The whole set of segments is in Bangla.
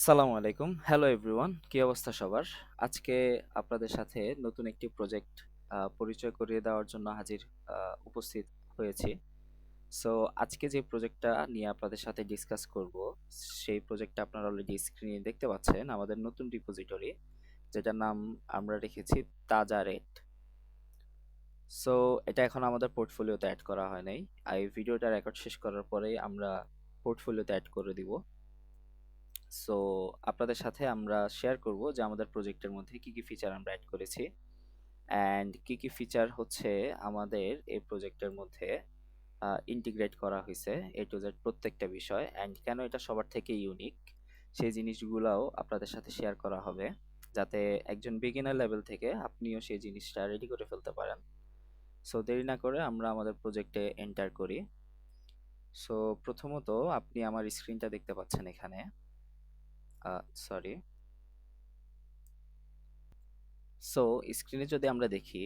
সালামু আলাইকুম। Hello everyone. কি অবস্থা সবার? আজকে আপনাদের সাথে নতুন একটি প্রজেক্ট পরিচয় করিয়ে দেওয়ার জন্য উপস্থিত হয়েছি। সো আজকে যে প্রজেক্টটা নিয়ে আপনাদের সাথে ডিসকাস করব, সেই প্রজেক্টটা আপনারা অলরেডি স্ক্রিনে দেখতে পাচ্ছেন। আমাদের নতুন রিপোজিটরি, যেটার নাম আমরা রেখেছি তাজা রেট। সো এটা এখন আমাদের পোর্টফোলিওতে অ্যাড করা হয় নাই। এই ভিডিওটা রেকর্ড শেষ করার পরেই আমরা পোর্টফোলিওতে অ্যাড করে দিব। সো আপনাদের সাথে আমরা শেয়ার করব যে আমাদের প্রজেক্টের মধ্যে কি কি ফিচার আমরা অ্যাড করেছি অ্যান্ড কি কি ফিচার হচ্ছে আমাদের এই প্রজেক্টের মধ্যে ইন্টিগ্রেট করা হয়েছে এ টু জেড প্রত্যেকটা বিষয়, অ্যান্ড কেন এটা সবার থেকে ইউনিক সেই জিনিসগুলোও আপনাদের সাথে শেয়ার করা হবে, যাতে একজন বিগিনার লেভেল থেকে আপনিও সেই জিনিসটা রেডি করে ফেলতে পারেন। সো দেরি না করে আমরা আমাদের প্রজেক্টে এন্টার করি। সো প্রথমত আপনি আমার স্ক্রিনটা দেখতে পাচ্ছেন এখানে। সরি। সো স্ক্রিনে যদি আমরা দেখি,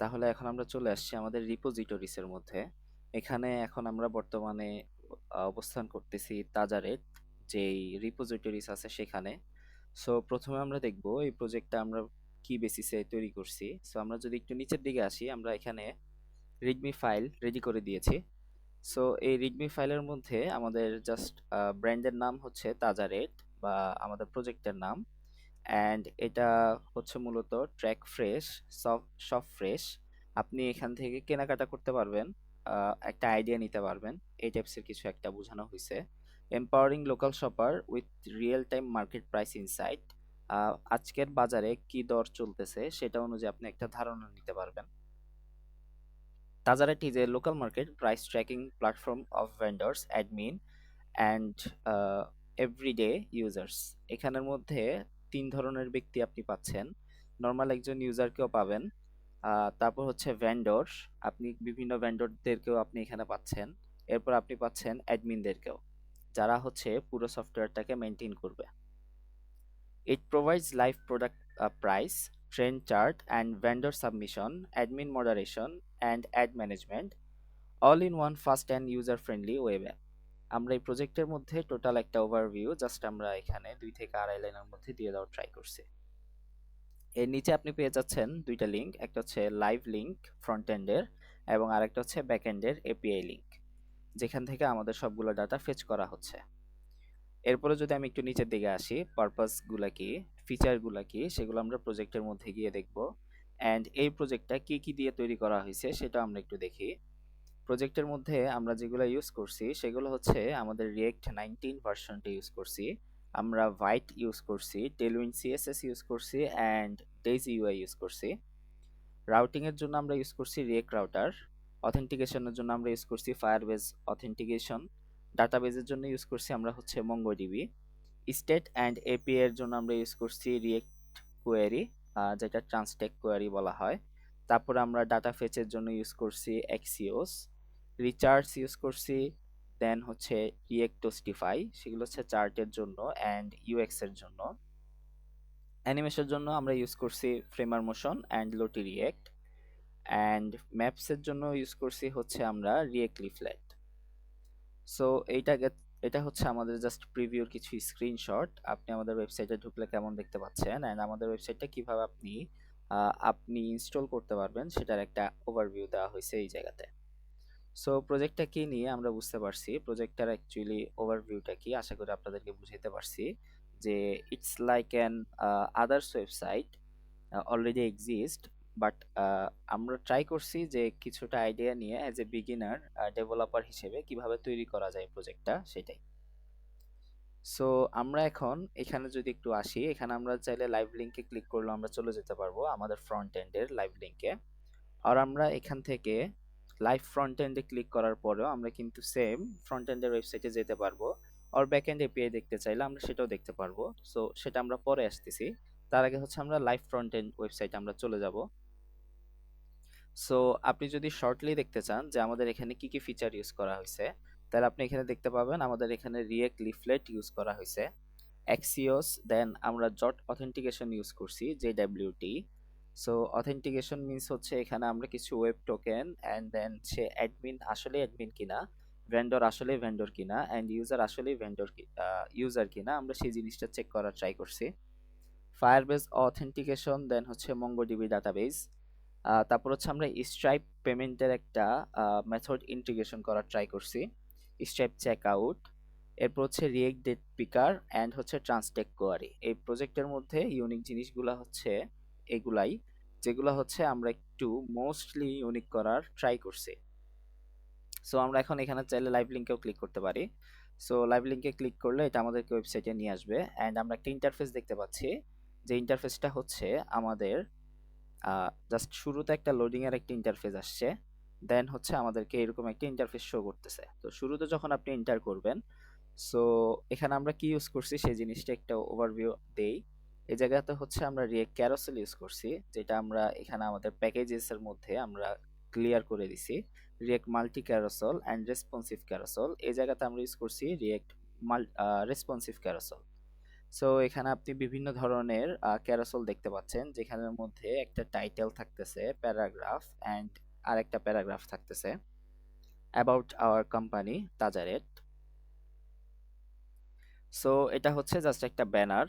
তাহলে এখন আমরা চলে আসছি আমাদের রিপোজিটরিজ এর মধ্যে। এখানে এখন আমরা বর্তমানে অবস্থান করতেছি তাজারের যেই রিপোজিটরিজ আছে সেখানে। সো প্রথমে আমরা দেখব এই প্রজেক্টটা আমরা কি বেসিসে তৈরি করছি। সো আমরা যদি একটু নিচের দিকে আসি, আমরা এখানে রিডমি ফাইল রেডি করে দিয়েছি। সো এই রিডমি ফাইলের মধ্যে আমাদের জাস্ট ব্র্যান্ডের নাম হচ্ছে তাজারেট, বা আমাদের প্রজেক্টের নাম, অ্যান্ড এটা হচ্ছে মূলত ট্র্যাক ফ্রেশ, সব ফ্রেশ। আপনি এখান থেকে কেনাকাটা করতে পারবেন, একটা আইডিয়া নিতে পারবেন, এই টাইপসের কিছু একটা বোঝানো হয়েছে। Empowering local shopper with real time market price insight. আজকের বাজারে কি দর চলতেছে সেটা অনুযায়ী আপনি একটা ধারণা নিতে পারবেন। তাছাড়া is a local market price tracking platform of vendors, admin and everyday users। এখানের মধ্যে তিন ধরনের ব্যক্তি আপনি পাচ্ছেন। নর্মাল একজন ইউজারকেও পাবেন, তারপর হচ্ছে ভেন্ডর, আপনি বিভিন্ন ভেন্ডরদেরকেও আপনি এখানে পাচ্ছেন। এরপর আপনি পাচ্ছেন অ্যাডমিনদেরকেও, যারা হচ্ছে পুরো সফটওয়্যারটাকে মেনটেন করবে। It provides live product price, trend chart, and vendor submission, admin moderation, and ad management, all in one fast and user-friendly web app। আমরা এই প্রজেক্টের মধ্যে টোটাল একটা ওভারভিউ জাস্ট আমরা এখানে 2 থেকে 2.5 লাইনের মধ্যে দিয়ে দেওয়ার ট্রাই করছি। এর নিচে আপনি পেয়ে যাচ্ছেন দুইটা লিঙ্ক, একটা হচ্ছে লাইভ লিঙ্ক ফ্রন্ট এন্ডের, এবং আরেকটা হচ্ছে ব্যাক এন্ডের এপিআই লিঙ্ক, যেখান থেকে আমাদের সবগুলো ডাটা ফেচ করা হচ্ছে। এরপরে যদি আমি একটু নিচের দিকে আসি, পারপাস গুলা কি, ফিচার গুলা কি, সেগুলো আমরা প্রজেক্টের মধ্যে গিয়ে দেখব। অ্যান্ড এই প্রজেক্টটা কি কি দিয়ে তৈরি করা হয়েছে সেটা আমরা একটু দেখি। প্রজেক্টের মধ্যে আমরা যেগুলো ইউজ করছি সেগুলো হচ্ছে আমাদের রিয়েক্ট 19 ভার্সনটা ইউজ করছি, আমরা ভাইট ইউজ করছি, টেলউইন সিএসএস ইউজ করছি, অ্যান্ড ডেইজি ইউআই ইউজ করছি। রাউটিং এর জন্য আমরা ইউজ করছি রিয়েক্ট রাউটার। অথেন্টিকেশনের জন্য আমরা ইউজ করছি ফায়ারবেজ অথেন্টিকেশন। ডাটাবেজের জন্য ইউজ করছি আমরা হচ্ছে মঙ্গোডিবি। স্টেট অ্যান্ড এপিআই এর জন্য আমরা ইউজ করছি রিয়েক্ট কোয়েরি, যেটা ট্রান্সটেক কোয়েরি বলা হয়। তারপরে আমরা ডাটা ফেচের জন্য ইউজ করছি এক্সিওস। রিচার্জ ইউজ করছি, দেন হচ্ছে রিয়েক্ট টোস্টিফাই, সেগুলো হচ্ছে চার্টের জন্য অ্যান্ড ইউএক্স এর জন্য। অ্যানিমেশনের জন্য আমরা ইউজ করছি ফ্রেমার মোশন অ্যান্ড লোটি রিয়েক্ট, অ্যান্ড ম্যাপসের জন্য ইউজ করছি হচ্ছে আমরা রিয়েক্ট লিফলেট। সো এটা হচ্ছে আমাদের জাস্ট প্রিভিউর কিছু স্ক্রিনশট। আপনি আমাদের ওয়েবসাইটে ঢুকলে কেমন দেখতে পাচ্ছেন, অ্যান্ড আমাদের ওয়েবসাইটটা কিভাবে আপনি ইনস্টল করতে পারবেন সেটার একটা ওভারভিউ দেওয়া হয়েছে এই জায়গাতে। সো প্রজেক্টটা কি নিয়ে আমরা বুঝতে পারছি, প্রজেক্টটার অ্যাকচুয়ালি ওভারভিউটা কি আশা করি আপনাদেরকে বুঝাইতে পারছি, যে it's like an others website already exist, but আমরা ট্রাই করছি যে কিছুটা আইডিয়া নিয়ে অ্যাজ এ বিগিনার ডেভেলপার হিসেবে কিভাবে তৈরি করা যায় প্রজেক্টটা সেটাই। সো আমরা এখন এখানে যদি একটু আসি, এখানে আমরা চাইলে লাইভ লিঙ্কে ক্লিক করলে আমরা চলে যেতে পারবো আমাদের ফ্রন্ট এন্ডের লাইভ লিঙ্কে। আর আমরা এখান থেকে লাইভ ফ্রন্ট এন্ডে ক্লিক করার পরেও আমরা কিন্তু সেম ফ্রন্ট এন্ডের ওয়েবসাইটে যেতে পারবো। আর ব্যাক এন্ড এপিআই দেখতে চাইলে আমরা সেটাও দেখতে পারবো। সো সেটা আমরা পরে আসতেছি, তার আগে হচ্ছে আমরা লাইভ ফ্রন্ট এন্ড ওয়েবসাইটে আমরা চলে যাব। সো আপনি যদি শর্টলি দেখতে চান যে আমাদের এখানে কি কি ফিচার ইউজ করা হয়েছে, তাহলে আপনি এখানে দেখতে পাবেন আমাদের এখানে রিয়েক্ট লিফলেট ইউজ করা হয়েছে, এক্সিওস, দেন আমরা জট অথেন্টিকেশন ইউজ করছি জেডব্লিউটি। সো অথেন্টিকেশন মিন্স হচ্ছে এখানে আমরা কিছু ওয়েব টোকেন, অ্যান্ড দেন সে অ্যাডমিন আসলে অ্যাডমিন কিনা ভেন্ডর আসলেই ভেন্ডর কিনা অ্যান্ড ইউজার আসলেই ভেন্ডর ইউজার কিনা, আমরা সেই জিনিসটা চেক করার ট্রাই করছি। ফায়ারবেস অথেন্টিকেশন, দেন হচ্ছে মঙ্গোডিবি ডাটাবেস, তারপর হচ্ছে আমরা স্ট্রাইপ পেমেন্টের একটা মেথড ইন্টিগ্রেশন করার ট্রাই করছি, স্ট্রাইপ চেক আউট। এরপর হচ্ছে রিয়েক্ট ডেট পিকার অ্যান্ড হচ্ছে ট্রান্সটেক কোয়ারি। এই প্রজেক্টের মধ্যে ইউনিক জিনিসগুলো হচ্ছে এগুলাই, যেগুলো হচ্ছে আমরা একটু মোস্টলি ইউনিক করার ট্রাই করছি। সো আমরা এখন এখানে চাইলে লাইভ লিঙ্কেও ক্লিক করতে পারি। সো লাইভ লিঙ্কে ক্লিক করলে এটা আমাদেরকে ওয়েবসাইটে নিয়ে আসবে অ্যান্ড আমরা একটা ইন্টারফেস দেখতে পাচ্ছি, যে ইন্টারফেসটা হচ্ছে আমাদের জাস্ট শুরুতে একটা লোডিং এর একটা ইন্টারফেস আসছে, দেন হচ্ছে আমাদেরকে এরকম একটা ইন্টারফেস শো করতেছে। তো শুরুতে যখন আপনি এন্টার করবেন, সো এখানে আমরা কি ইউজ করছি সেই জিনিসটা একটা ওভারভিউ দেই। এই জায়গাতে হচ্ছে আমরা রিয়েক্ট ক্যারোসেল ইউজ করছি, যেটা আমরা এখানে আমাদের প্যাকেজেস এর মধ্যে আমরা ক্লিয়ার করে দিছি। React multi carousel and responsive carousel, এই জায়গাতে আমরা ইউজ করছি রিয়েক্ট রেসপন্সিভ ক্যারোসেল। সো এখানে আপনি বিভিন্ন ধরনের ক্যারোসেল দেখতে পাচ্ছেন, যেখানের মধ্যে একটা টাইটেল থাকতেছে, প্যারাগ্রাফ অ্যান্ড আরেকটা প্যারাগ্রাফ থাকতেছে অ্যাবাউট আওয়ার কোম্পানি তাজারেট। সো এটা হচ্ছে জাস্ট একটা ব্যানার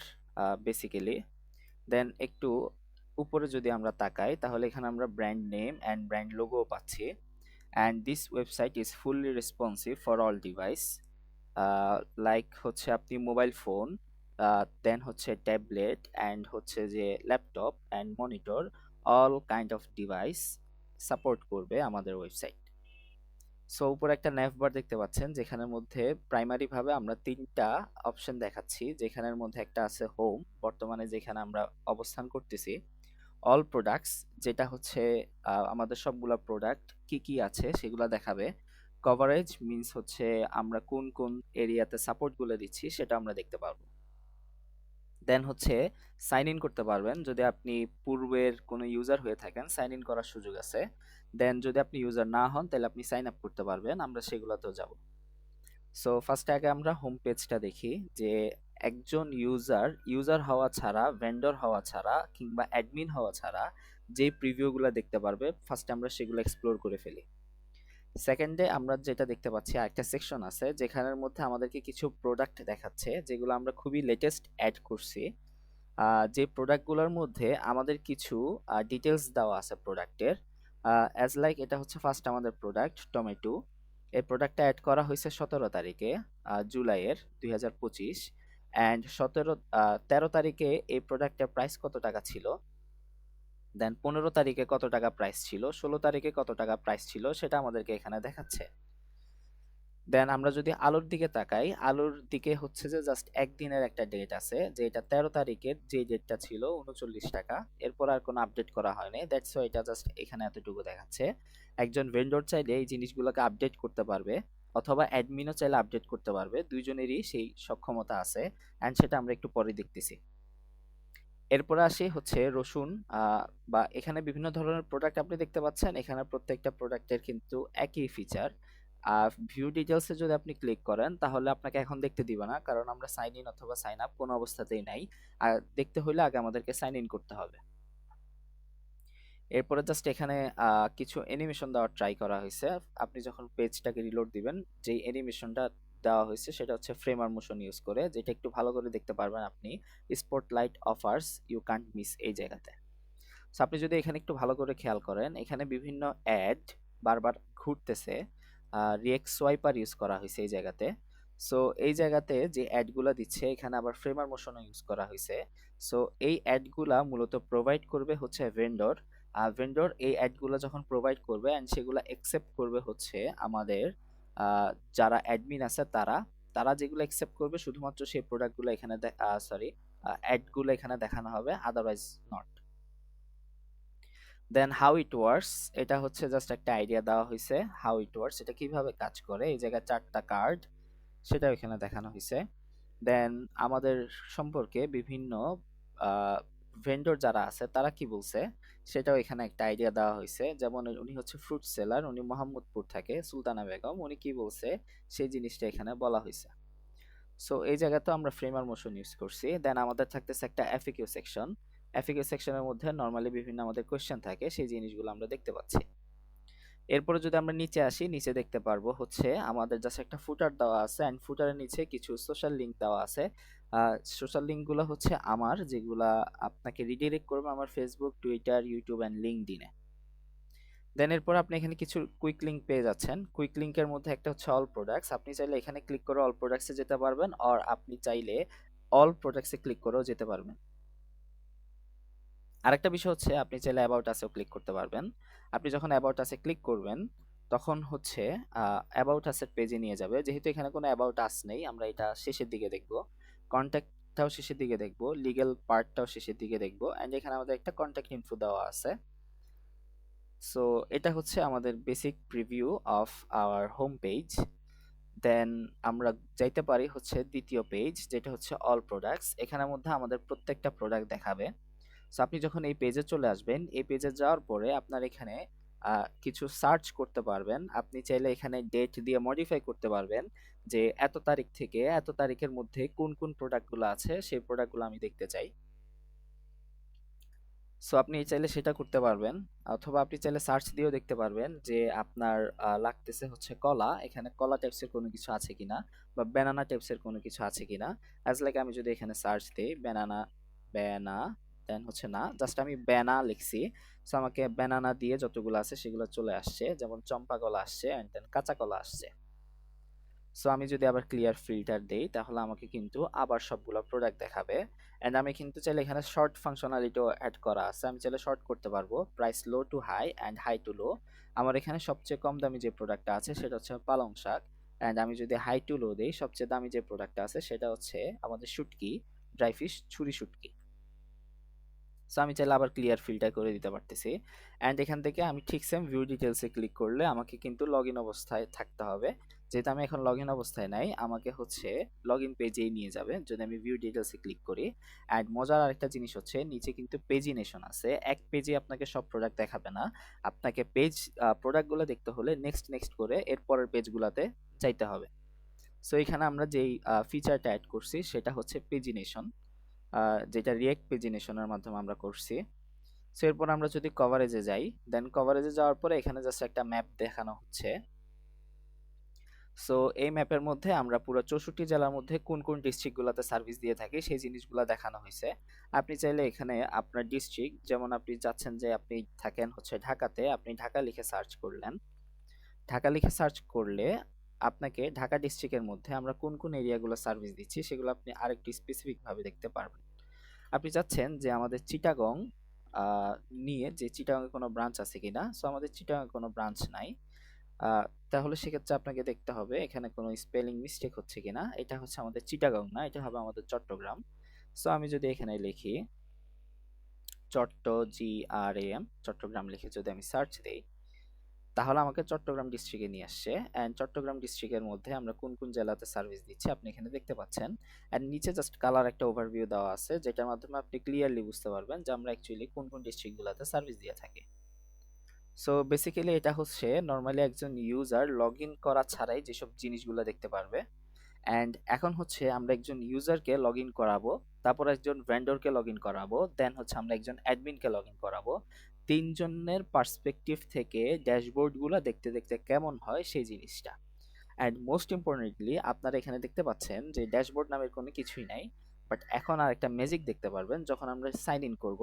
বেসিক্যালি। দেন একটু উপরে যদি আমরা তাকাই, তাহলে এখানে আমরা brand name and brand logo পাচ্ছি। And this website is fully responsive for all device, like হচ্ছে আপনি মোবাইল ফোন, দেন হচ্ছে ট্যাবলেট অ্যান্ড হচ্ছে যে laptop and monitor, all kind of device support করবে আমাদের ওয়েবসাইট। সো উপরে একটা nav বার দেখতে পাচ্ছেন, যেখানের মধ্যে প্রাইমারি ভাবে আমরা তিনটা অপশন দেখাচ্ছি, যেখানের মধ্যে একটা আছে হোম, বর্তমানে যেখানে আমরা অবস্থান করতেছি। অল প্রোডাক্টস, যেটা হচ্ছে আমাদের সবগুলা প্রোডাক্ট কি কি আছে সেগুলা দেখাবে। কভারেজ মিন্স হচ্ছে আমরা কোন কোন এরিয়াতে সাপোর্ট গুলো দিচ্ছি সেটা আমরা দেখতে পারবো। দেন হচ্ছে সাইন ইন করতে পারবেন, যদি আপনি পূর্বের কোনো ইউজার হয়ে থাকেন সাইন ইন করার সুযোগ আছে। দেন যদি আপনি ইউজার না হন তাহলে আপনি সাইন আপ করতে পারবেন, আমরা সেগুলোতেও যাব। সো ফার্স্ট আগে আমরা হোম পেজটা দেখি, যে একজন ইউজার হওয়া ছাড়া, ভেন্ডর হওয়া ছাড়া কিংবা অ্যাডমিন হওয়া ছাড়া যে প্রিভিউগুলো দেখতে পারবে, ফার্স্ট আমরা সেগুলো এক্সপ্লোর করে ফেলি। সেকেন্ডে আমরা যেটা দেখতে পাচ্ছি, আরেকটা সেকশন আছে যেখানের মধ্যে আমাদেরকে কিছু প্রোডাক্ট দেখাচ্ছে, যেগুলো আমরা খুবই লেটেস্ট অ্যাড করছি। যে প্রোডাক্টগুলোর মধ্যে আমাদের কিছু ডিটেলস দেওয়া আছে প্রোডাক্টের, অ্যাজ লাইক এটা হচ্ছে ফার্স্ট আমাদের প্রোডাক্ট টমেটো। এই প্রোডাক্টটা অ্যাড করা হয়েছে 17 তারিখে জুলাইয়ের 2025, অ্যান্ড 13 তারিখে এই প্রোডাক্টের প্রাইস কত টাকা ছিল, দেন 15 তারিখে কত টাকা প্রাইস ছিল, 16 তারিখে কত টাকা প্রাইস ছিল, সেটা আমাদেরকে এখানে দেখাচ্ছে। দেন আমরা যদি আলুর দিকে তাকাই, আলুর দিকে হচ্ছে যে জাস্ট একদিনের একটা ডেট আছে, যে এটা 13 তারিখের যে ডেটটা ছিল 39 টাকা, এরপর আর কোনো আপডেট করা হয়নি, দ্যাটস ওয়াই এটা জাস্ট এখানে এতটুকু দেখাচ্ছে। একজন ভেন্ডর চাইলে এই জিনিসগুলোকে আপডেট করতে পারবে, অথবা অ্যাডমিনও চাইলে আপডেট করতে পারবে, দুইজনেরই সেই সক্ষমতা আছে, অ্যান্ড সেটা আমরা একটু পরে দেখতেছি। এরপরে আসি হচ্ছে রসুন, বা এখানে বিভিন্ন ধরনের প্রোডাক্ট আপনি দেখতে পাচ্ছেন, এখানে প্রত্যেকটা প্রোডাক্টের কিন্তু একই ফিচার। ভিউ ডিটেলসে যদি আপনি ক্লিক করেন তাহলে আপনাকে এখন দেখতে দিবে না, কারণ আমরা সাইন ইন অথবা সাইন আপ কোনো অবস্থাতেই নাই। আর দেখতে হলে আগে আমাদেরকে সাইন ইন করতে হবে। এরপরে জাস্ট এখানে কিছু অ্যানিমেশন দেওয়ার ট্রাই করা হয়েছে। আপনি যখন পেজটাকে রিলোড দিবেন, যেই অ্যানিমেশনটা দেওয়া হয়েছে সেটা হচ্ছে ফ্রেমার মোশন ইউজ করে, যেটা একটু ভালো করে দেখতে পারবেন আপনি spotlight offers you can't miss এই জায়গাতে। সো আপনি যদি এখানে একটু ভালো করে খেয়াল করেন, এখানে বিভিন্ন অ্যাড বারবার ঘুরতেছে, রিয়েক্ট সোয়াইপার ইউজ করা হয়েছে এই জায়গাতে। সো এই জায়গাতে যে অ্যাডগুলা দিচ্ছে, এখানে আবার ফ্রেমার মোশনও ইউজ করা হয়েছে। সো এই অ্যাডগুলা মূলত প্রোভাইড করবে হচ্ছে ভেন্ডর। ভেন্ডর এই অ্যাডগুলা যখন প্রোভাইড করবে অ্যান্ড সেগুলা অ্যাকসেপ্ট করবে হচ্ছে আমাদের যারা অ্যাডমিন আছে তারা, যেগুলো অ্যাকসেপ্ট করবে শুধুমাত্র সেই প্রোডাক্টগুলো এখানে সরি অ্যাডগুলো এখানে দেখানো হবে, otherwise not. Then how it works, এটা হচ্ছে জাস্ট একটা আইডিয়া দেওয়া হয়েছে হাউ ইট ওয়ার্কস, এটা কিভাবে কাজ করে। এই জায়গায় 4টা কার্ড, সেটাও এখানে দেখানো হয়েছে। দেন আমাদের সম্পর্কে বিভিন্ন ভেন্ডর যারা আছে তারা কি বলছে সেটাও এখানে একটা আইডিয়া দেওয়া হয়েছে। যেমন উনি হচ্ছে ফ্রুট সেলার, উনি মোহাম্মদপুর থাকে, সুলতানা বেগম, উনি কি বলছে সেই জিনিসটা এখানে বলা হয়েছে। সো এই জায়গাতে আমরা ফ্রেমার মোশন ইউজ করছি। দেন আমাদের থাকতেছে একটা এফএকিউ সেকশন। এফএকিউ সেকশনের মধ্যে নরমালি বিভিন্ন আমাদের কোশ্চেন থাকে, সেই জিনিসগুলো আমরা দেখতে পাচ্ছি। এরপরে যদি আমরা নিচে আসি, নিচে দেখতে পারবো হচ্ছে আমাদের জাস্ট একটা ফুটার দেওয়া আছে, এন্ড ফুটারের নিচে কিছু সোশ্যাল লিংক দেওয়া আছে। সোশ্যাল লিংক গুলো হচ্ছে আমার, যেগুলা আপনাকে রিডিরেক্ট করবে আমার ফেসবুক, টুইটার, ইউটিউব এন্ড লিঙ্কডইনে। দেন এরপর আপনি এখানে কিছু কুইক লিংক পেয়ে যাচ্ছেন। কুইক লিংকের মধ্যে একটা হচ্ছে অল প্রোডাক্টস, আপনি চাইলে এখানে ক্লিক করে অল প্রোডাক্টসে যেতে পারবেন, আর আপনি চাইলে অল প্রোডাক্টসে ক্লিক করেও যেতে পারবেন। আরেকটা বিষয় হচ্ছে আপনি চাইলে অ্যাবাউট আসেও ক্লিক করতে পারবেন। আপনি যখন অ্যাবাউট আসে ক্লিক করবেন তখন হচ্ছে অ্যাবাউট আসের পেজে নিয়ে যাবে। যেহেতু এখানে কোনো অ্যাবাউট আস নেই, আমরা এটা শেষের দিকে দেখব। কন্ট্যাক্টটাও শেষের দিকে দেখব, লিগ্যাল পার্টটাও শেষের দিকে দেখব, এন্ড এখানে আমাদের একটা কন্ট্যাক্ট ইনফো দেওয়া আছে। সো এটা হচ্ছে আমাদের basic preview of our home page. Then আমরা যাইতে পারি হচ্ছে দ্বিতীয় পেজ, যেটা হচ্ছে অল প্রোডাক্টস। এখানের মধ্যে আমাদের প্রত্যেকটা প্রোডাক্ট দেখাবে। সো আপনি যখন এই পেজে চলে আসবেন, এই পেজে যাওয়ার পরে আপনার এখানে কিছু সার্চ করতে পারবেন। আপনি চাইলে এখানে ডেট দিয়ে মডিফাই করতে পারবেন যে এত তারিখ থেকে এত তারিখের মধ্যে কোন কোন প্রোডাক্টগুলো আছে, সেই প্রোডাক্টগুলো আমি দেখতে চাই। সো আপনি চাইলে সেটা করতে পারবেন, অথবা আপনি চাইলে সার্চ দিয়েও দেখতে পারবেন যে আপনার লাগতেছে হচ্ছে কলা, এখানে কলা টাইপসের কোনো কিছু আছে কিনা, বা ব্যানানা টাইপসের কোনো কিছু আছে কিনা। অ্যাজ লাইক আমি যদি এখানে সার্চ দিই ব্যানানা, ব্যানা, দেন হচ্ছে না, জাস্ট আমি ব্যানা লিখছি। সো আমাকে ব্যানানা দিয়ে যতগুলো আছে সেগুলো চলে আসছে, যেমন চম্পা কলা আসছে এন্ড দেন কাঁচা কলা আসছে। সো আমি যদি আবার ক্লিয়ার ফিল্টার দেই তাহলে আমাকে কিন্তু আবার সবগুলো প্রোডাক্ট দেখাবে। এন্ড আমি কিন্তু চাইলে এখানে শর্ট ফাংশনালিটিও অ্যাড করা আছে, আমি চাইলে শর্ট করতে পারবো, price low to high and high to low. আমার এখানে সবচেয়ে কম দামি যে প্রোডাক্টটা আছে সেটা হচ্ছে পালং শাক। এন্ড আমি যদি হাই টু লো দেই, সবচেয়ে দামি যে প্রোডাক্টটা আছে সেটা হচ্ছে আমাদের শুটকি, ড্রাই ফিশ ছুরি শুটকি। সো আমি চাইলে আবার ক্লিয়ার ফিল্টার করে দিতে পারতেছি। অ্যান্ড এখান থেকে আমি ঠিক সেম ভিউ ডিটেলসে ক্লিক করলে আমাকে কিন্তু লগ ইন অবস্থায় থাকতে হবে। যেহেতু আমি এখন লগ ইন অবস্থায় নাই, আমাকে হচ্ছে লগ ইন পেজেই নিয়ে যাবে যদি আমি ভিউ ডিটেলসে ক্লিক করি। অ্যান্ড মজার আরেকটা জিনিস হচ্ছে নিচে কিন্তু পেজিনেশন আছে, এক পেজে আপনাকে সব প্রোডাক্ট দেখাবে না। আপনাকে পেজ প্রোডাক্টগুলো দেখতে হলে নেক্সট নেক্সট করে এরপরের পেজগুলোতে যাইতে হবে। সো এখানে আমরা যেই ফিচারটা অ্যাড করছি সেটা হচ্ছে পেজিনেশন, যেটা রিয়েক্ট পেজিনেশনের মাধ্যমে আমরা করছি। সো এরপর আমরা যদি কভারেজে যাই, দেন কভারেজে যাওয়ার পরে এখানে জাস্ট একটা ম্যাপ দেখানো হচ্ছে। সো এই ম্যাপের মধ্যে আমরা পুরো 64 জেলার মধ্যে কোন কোন ডিস্ট্রিক্টগুলোতে সার্ভিস দিয়ে থাকি সেই জিনিসগুলো দেখানো হয়েছে। আপনি চাইলে এখানে আপনার ডিস্ট্রিক্ট, যেমন আপনি চাচ্ছেন যে আপনি থাকেন হচ্ছে ঢাকাতে, আপনি ঢাকা লিখে সার্চ করলেন। ঢাকা লিখে সার্চ করলে আপনাকে ঢাকা ডিস্ট্রিক্টের মধ্যে আমরা কোন কোন এরিয়াগুলো সার্ভিস দিচ্ছি সেগুলো আপনি আরেকটু স্পেসিফিক ভাবে দেখতে পারবেন। আপনি চাচ্ছেন যে আমাদের চিটাগং আহ, নিয়ে যে চিটাগং এ কোনো ব্রাঞ্চ আছে কিনা, সো আমাদের চিটাগং কোনো ব্রাঞ্চ নাই। আহ, তাহলে সেক্ষেত্রে আপনাকে দেখতে হবে এখানে কোনো স্পেলিং মিস্টেক হচ্ছে কিনা। এটা হচ্ছে আমাদের চিটাগং না, এটা হবে আমাদের চট্টগ্রাম। সো আমি যদি এখানে লিখি GRAM, চট্টগ্রাম লিখে যদি আমি সার্চ দিই তাহলে আমাকে চট্টগ্রাম ডিস্ট্রিক্টে নিয়ে আসছে। অ্যান্ড চট্টগ্রাম ডিস্ট্রিক্টের মধ্যে আমরা কোন কোন জেলাতে সার্ভিস দিচ্ছি আপনি এখানে দেখতে পাচ্ছেন। অ্যান্ড নিচে জাস্ট কালার একটা ওভারভিউ দেওয়া আছে, যেটার মাধ্যমে আপনি ক্লিয়ারলি বুঝতে পারবেন যে আমরা অ্যাকচুয়ালি কোন কোন ডিস্ট্রিক্টগুলোতে সার্ভিস দিয়ে থাকি। সো বেসিক্যালি এটা হচ্ছে নর্মালি একজন ইউজার লগ ইন করা ছাড়াই যেসব জিনিসগুলো দেখতে পারবে। অ্যান্ড এখন হচ্ছে আমরা একজন ইউজারকে লগ ইন করাবো, তারপর একজন ভেন্ডরকে লগ ইন করাবো, দেন হচ্ছে আমরা একজন অ্যাডমিনকে লগ ইন করাবো। তিনজনের পার্সপেক্টিভ থেকে ড্যাশবোর্ডগুলো দেখতে দেখতে কেমন হয় সেই জিনিসটা। অ্যান্ড মোস্ট ইম্পর্টেন্টলি আপনারা এখানে দেখতে পাচ্ছেন যে ড্যাশবোর্ড নামের কোনো কিছুই নাই, বাট এখন আর একটা ম্যাজিক দেখতে পারবেন যখন আমরা সাইন ইন করব।